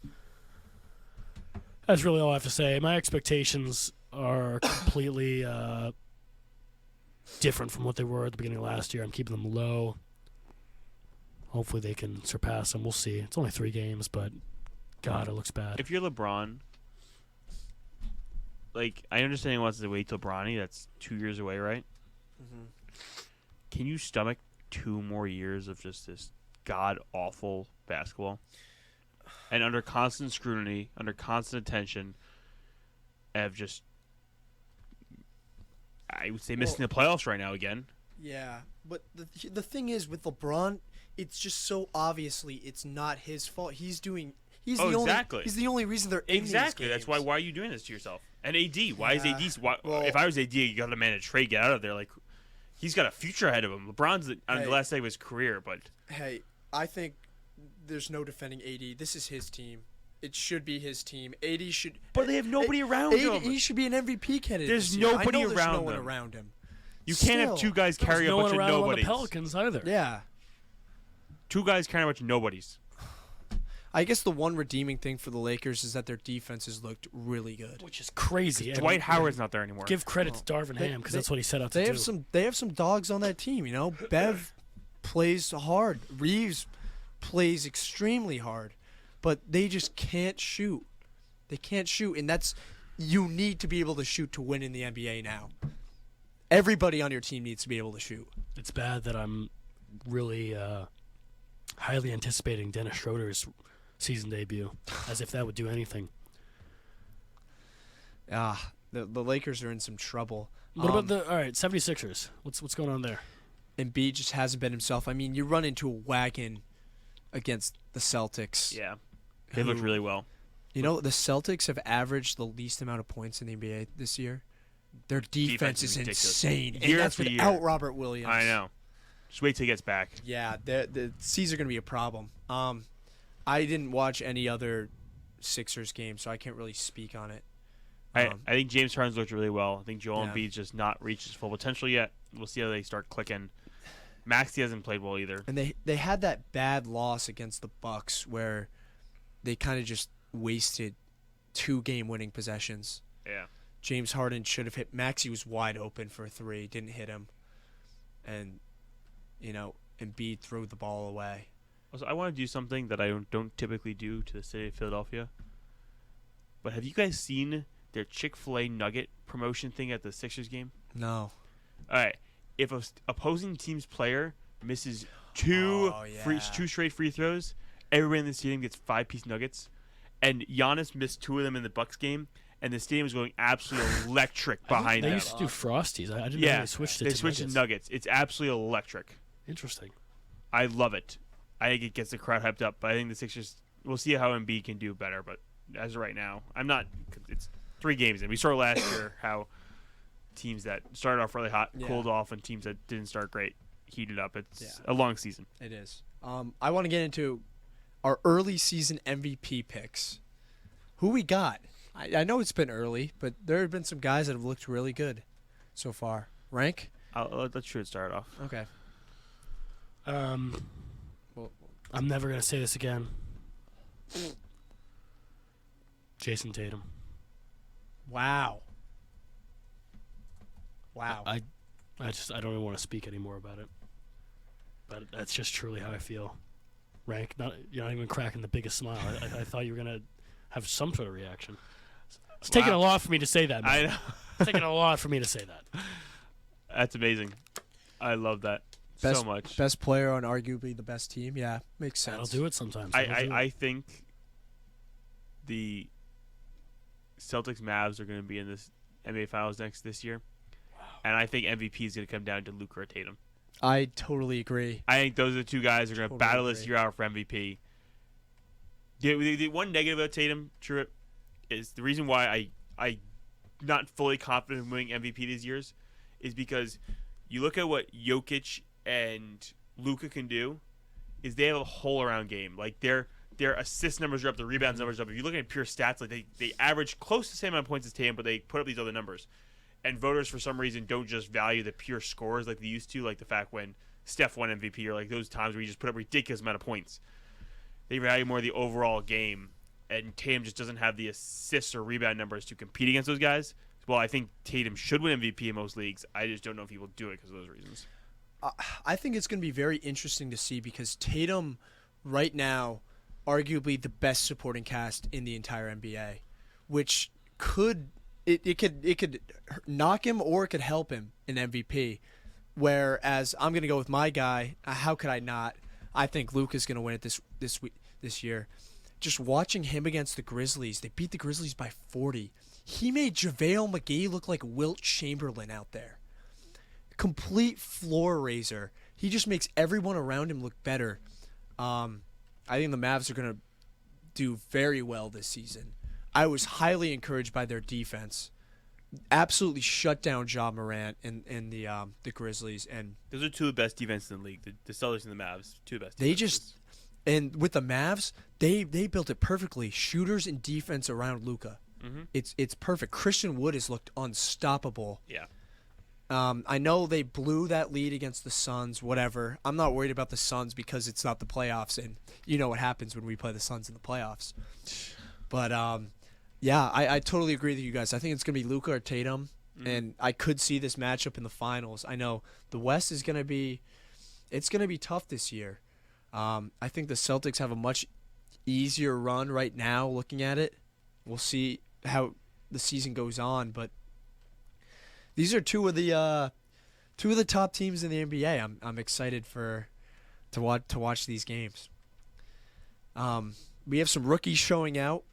A: really all I have to say. My expectations are completely different from what they were at the beginning of last year. I'm keeping them low. Hopefully they can surpass them. We'll see. It's only 3 games, but God, it looks bad.
B: If you're LeBron, I understand he wants to wait till Bronny. That's 2 years away, right?
C: Mm-hmm.
B: Can you stomach 2 more years of just this god-awful basketball? And under constant scrutiny, under constant attention, of just, I would say, missing the playoffs right now again.
C: Yeah, but the thing is with LeBron, it's just so obviously it's not his fault. He's the only reason they're in
B: exactly.
C: these games.
B: That's why are you doing this to yourself? And AD, why is AD? If I was AD, you got to man a trade, get out of there. Like, he's got a future ahead of him. LeBron's on the last day of his career, but
C: hey, I think there's no defending AD. This is his team. It should be his team. AD should.
B: But they have nobody around him.
C: He should be an MVP candidate.
B: There's nobody
C: there's
B: around
C: no one
B: him.
C: around him.
B: You can't have 2 guys carry a bunch of
A: nobodies. No one around on the
B: nobodies.
A: Pelicans either.
C: Yeah.
B: 2 guys carrying a bunch of nobodies.
C: I guess the one redeeming thing for the Lakers is that their defenses looked really good.
A: Which is crazy.
B: Dwight Howard's not there anymore.
A: Give credit to Darvin Ham because that's what he set out to do.
C: They have some dogs on that team. Bev plays hard. Reeves plays extremely hard, but they just can't shoot. They can't shoot, and you need to be able to shoot to win in the NBA now. Everybody on your team needs to be able to shoot.
A: It's bad that I'm really highly anticipating Dennis Schroeder's season debut, as if that would do anything.
C: The Lakers are in some trouble.
A: What about the 76ers? What's going on there?
C: Embiid just hasn't been himself. I mean, you run into a wagon against the Celtics.
B: Yeah, they looked really well.
C: The Celtics have averaged the least amount of points in the NBA this year. Their defense is insane, and that's without Robert Williams.
B: I know. Just wait till he gets back.
C: Yeah, the C's are going to be a problem. I didn't watch any other Sixers game, so I can't really speak on it.
B: I think James Harden's looked really well. I think Joel
C: Yeah.
B: Embiid's just not reached his full potential yet. We'll see how they start clicking. Maxey hasn't played well either.
C: And they had that bad loss against the Bucks where they kind of just wasted 2 game-winning possessions.
B: Yeah.
C: James Harden should have hit. Maxey was wide open for a 3, didn't hit him. And, Embiid threw the ball away.
B: Also, I want to do something that I don't typically do to the city of Philadelphia. But have you guys seen their Chick-fil-A nugget promotion thing at the Sixers game?
C: No.
B: All right. If a opposing team's player misses two straight free throws, everybody in the stadium gets 5-piece nuggets. And Giannis missed 2 of them in the Bucks game, and the stadium was going absolutely electric behind
A: They
B: him.
A: used to do Frosties. I didn't know they switched it
B: they
A: to
B: switched
A: nuggets.
B: to nuggets. It's absolutely electric.
A: Interesting.
B: I love it. I think it gets the crowd hyped up, but I think the Sixers, we'll see how Embiid can do better, but as of right now, it's 3 games in. We saw last year how teams that started off really hot, cooled off, and teams that didn't start great heated up. It's a long season.
C: It is. I want to get into our early season MVP picks. Who we got? I know it's been early, but there have been some guys that have looked really good so far. Rank?
B: I'll let Truett start off.
C: Okay.
A: I'm never going to say this again. Jason Tatum.
C: Wow.
A: I don't even want to speak anymore about it. But that's just truly how I feel. Rank, you're not even cracking the biggest smile. I thought you were going to have some sort of reaction. It's taking a lot for me to say that, man.
B: I know.
A: It's taking a lot for me to say that.
B: That's amazing. I love that so much.
C: Best player on arguably the best team. Yeah, makes sense.
A: That'll do it sometimes.
B: I think the Celtics Mavs are going to be in this NBA Finals this year. Wow. And I think MVP is going to come down to Luka or Tatum.
C: I totally agree.
B: I think those are the 2 guys who are going to battle this year out for MVP. The one negative about Tatum, Truett, is the reason why I not fully confident in winning MVP these years is because you look at what Jokic and Luka can do, is they have a whole around game. Like their assist numbers are up, the rebounds numbers are up. If you look at pure stats, like they average close to the same amount of points as Tatum, but they put up these other numbers. And voters for some reason don't just value the pure scores like they used to, like the fact when Steph won MVP or like those times where you just put up a ridiculous amount of points. They value more the overall game, and Tatum just doesn't have the assists or rebound numbers to compete against those guys. Well, I think Tatum should win MVP in most leagues. I just don't know if he will do it because of those reasons.
C: I think it's going to be very interesting to see because Tatum, right now, arguably the best supporting cast in the entire NBA, which could knock him or it could help him in MVP. Whereas I'm going to go with my guy. How could I not? I think Luka's going to win it this year. Just watching him against the Grizzlies, they beat the Grizzlies by 40. He made JaVale McGee look like Wilt Chamberlain out there. Complete floor raiser. He just makes everyone around him look better. I think the Mavs are going to do very well this season. I was highly encouraged by their defense. Absolutely shut down Ja Morant and the Grizzlies. And
B: those are 2 of the best defenses in the league. The Celtics and the Mavs, 2 of the best
C: they
B: defenses.
C: And with the Mavs, they built it perfectly. Shooters and defense around Luka.
B: Mm-hmm.
C: It's perfect. Christian Wood has looked unstoppable.
B: Yeah.
C: I know they blew that lead against the Suns, whatever. I'm not worried about the Suns because it's not the playoffs, and you know what happens when we play the Suns in the playoffs. But, yeah, I totally agree with you guys. I think it's going to be Luka or Tatum, and I could see this matchup in the finals. I know the West is going to be tough this year. I think the Celtics have a much easier run right now looking at it. We'll see how the season goes on, but these are 2 of the top teams in the NBA. I'm excited to watch these games. We have some rookies showing out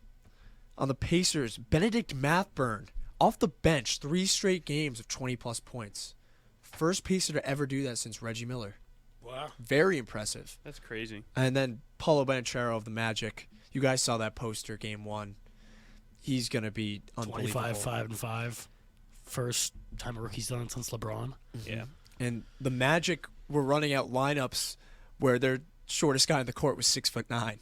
C: on the Pacers. Benedict Mathburn off the bench, 3 straight games of 20-plus points. First Pacer to ever do that since Reggie Miller.
A: Wow.
C: Very impressive.
B: That's crazy.
C: And then Paulo Banchero of the Magic. You guys saw that poster game 1. He's going to be unbelievable.
A: 25, 5-5. First time a rookie's done it since LeBron.
B: Yeah.
C: And the Magic were running out lineups where their shortest guy in the court was 6'9".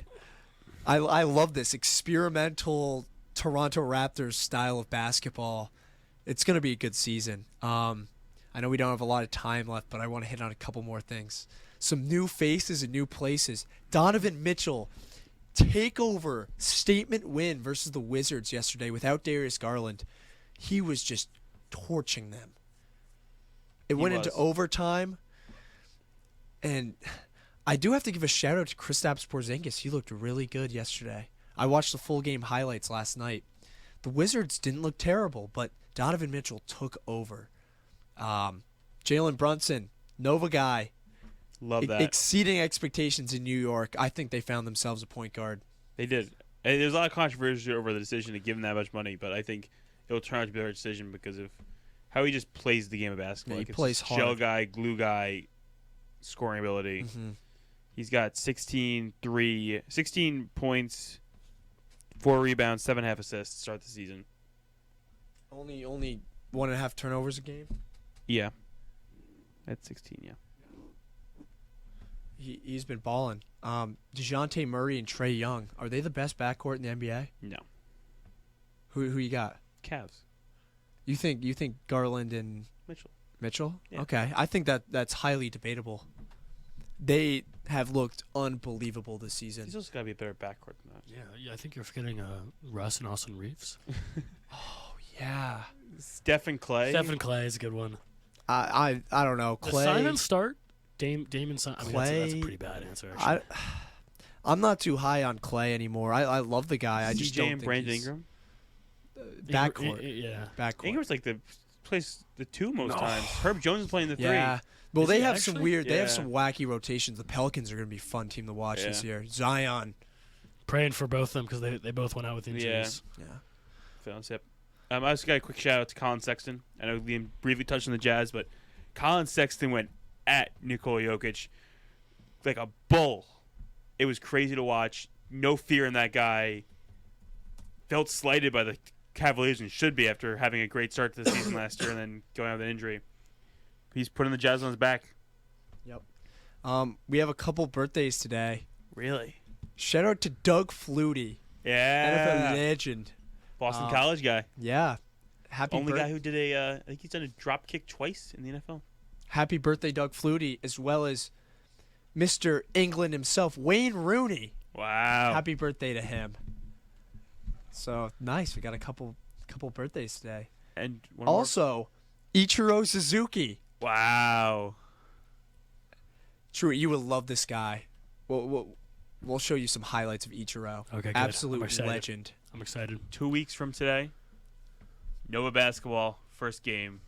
C: I love this experimental Toronto Raptors style of basketball, it's going to be a good season. I know we don't have a lot of time left, but I want to hit on a couple more things. Some new faces and new places. Donovan Mitchell, takeover statement win versus the Wizards yesterday without Darius Garland. He was just torching them. It went into overtime, and I do have to give a shout out to Kristaps Porzingis. He looked really good yesterday. I watched the full game highlights last night. The Wizards didn't look terrible, but Donovan Mitchell took over. Jalen Brunson, Nova guy.
B: Love that.
C: Exceeding expectations in New York. I think they found themselves a point guard.
B: They did. And there's a lot of controversy over the decision to give him that much money, but I think it'll turn out to be a better decision because of how he just plays the game of basketball.
C: Yeah, he plays hard.
B: Shell guy, glue guy, scoring ability.
C: Mm-hmm.
B: He's got 16 points, 4 rebounds, 7.5 assists to start the season.
C: Only 1.5 turnovers a game?
B: Yeah. At 16, yeah.
C: He's been balling. DeJounte Murray and Trae Young, are they the best backcourt in the NBA?
B: No.
C: Who you got?
B: Cavs.
C: You think Garland and Mitchell?
B: Yeah.
C: Okay. I think that's highly debatable. They have looked unbelievable this season.
B: He's also got to be a better backcourt than that.
A: Yeah, I think you're forgetting Russ and Austin Reeves.
C: Oh, yeah.
B: Stephen Clay.
A: Stephen Clay is a good one.
C: I don't know. Clay.
A: Does Simon start? Damon Simon. I mean,
C: Clay.
A: that's a pretty bad answer, actually.
C: I'm not too high on Clay anymore. I love the guy. I just
B: CJ
C: don't
B: and
C: think
B: Brandon
C: he's
B: Ingram.
C: backcourt.
A: Yeah.
C: Backcourt.
B: Ingram's like plays the 2 most times. Herb Jones is playing the 3.
C: Yeah. Well,
A: Is
C: they
A: he
C: have some
A: actually?
C: weird. They have
B: Yeah.
C: some wacky rotations. The Pelicans are going to be a fun team to watch this year. Zion.
A: Praying for both of them because they both went out with injuries.
C: Yeah.
B: Feeling sip. I just got a quick shout out to Colin Sexton. I know we briefly touched on the Jazz, but Colin Sexton went at Nikola Jokic like a bull. It was crazy to watch. No fear in that guy. Felt slighted by the Cavaliers and should be after having a great start to the season last year and then going out with an injury. He's putting the Jazz on his back.
C: Yep. We have a couple birthdays today.
B: Really?
C: Shout out to Doug Flutie,
B: Yeah.
C: NFL legend.
B: Boston College guy.
C: Yeah.
B: Only guy who did I think he's done a drop kick twice in the NFL.
C: Happy birthday, Doug Flutie, as well as Mr. England himself, Wayne Rooney.
B: Wow.
C: Happy birthday to him. So nice. We got a couple birthdays today.
B: And one
C: Also, Ichiro Suzuki.
B: more. Wow.
C: Truett, you will love this guy. We'll show you some highlights of Ichiro.
A: Okay, good. I'm
C: Absolute
A: excited.
C: legend.
A: I'm excited.
B: 2 weeks from today, Nova basketball, first game.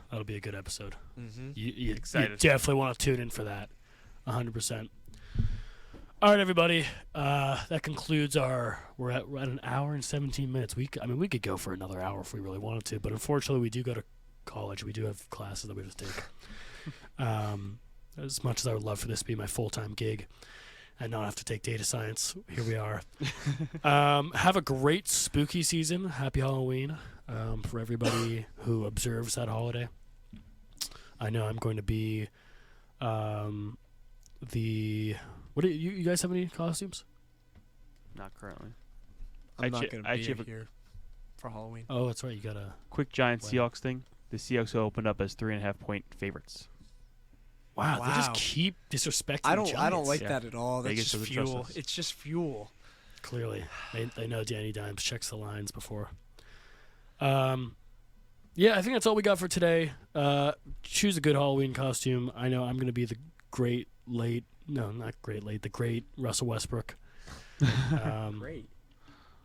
A: That'll be a good episode.
C: Mm-hmm.
A: You
B: Excited.
A: definitely want to tune in for that. 100%. All right, everybody. That concludes we're at an hour and 17 minutes. We could go for another hour if we really wanted to, but unfortunately, we do go to college. We do have classes that we have to take. As much as I would love for this to be my full-time gig and not have to take data science, here we are. Have a great spooky season. Happy Halloween for everybody who observes that holiday. I know I'm going to be What do you guys have any costumes?
B: Not currently.
C: I'm not
B: I
C: going to
B: actually
C: be
B: have a
C: here for Halloween.
A: Oh, that's right. You got a
B: quick giant
A: Wow.
B: Seahawks thing. The Seahawks opened up as 3.5 point favorites.
A: wow. They just
C: Wow.
A: keep disrespecting.
C: I don't
A: Giants.
C: like
B: Yeah.
C: that at all. That's
B: Vegas
C: just
B: doesn't trust
C: fuel.
B: us.
C: It's just fuel.
A: Clearly, they know Danny Dimes checks the lines before. Yeah, I think that's all we got for today. Choose a good Halloween costume. I know I'm going to be the great Russell Westbrook.
C: Great.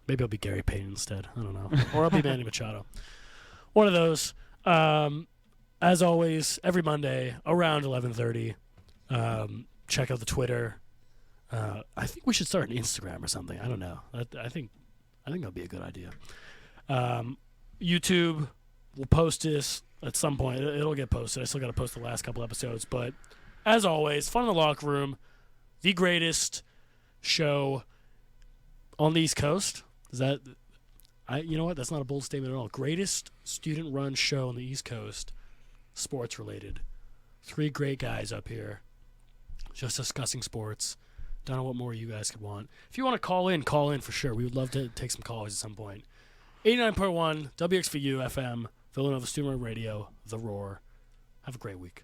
A: Maybe I'll be Gary Payne instead. I don't know. Or I'll be Manny Machado. One of those. As always, every Monday around 11:30. Check out the Twitter. I think we should start an Instagram or something. I don't know. I think that'd be a good idea. YouTube, we'll post this at some point. It'll get posted. I still got to post the last couple episodes. But as always, Fun in the Locker Room, the greatest show on the East Coast. Is that? You know what? That's not a bold statement at all. Greatest student-run show on the East Coast, sports-related. 3 great guys up here, just discussing sports. Don't know what more you guys could want. If you want to call in for sure. We would love to take some calls at some point. 89.1 WXVU FM, Villanova Student Radio, The Roar. Have a great week.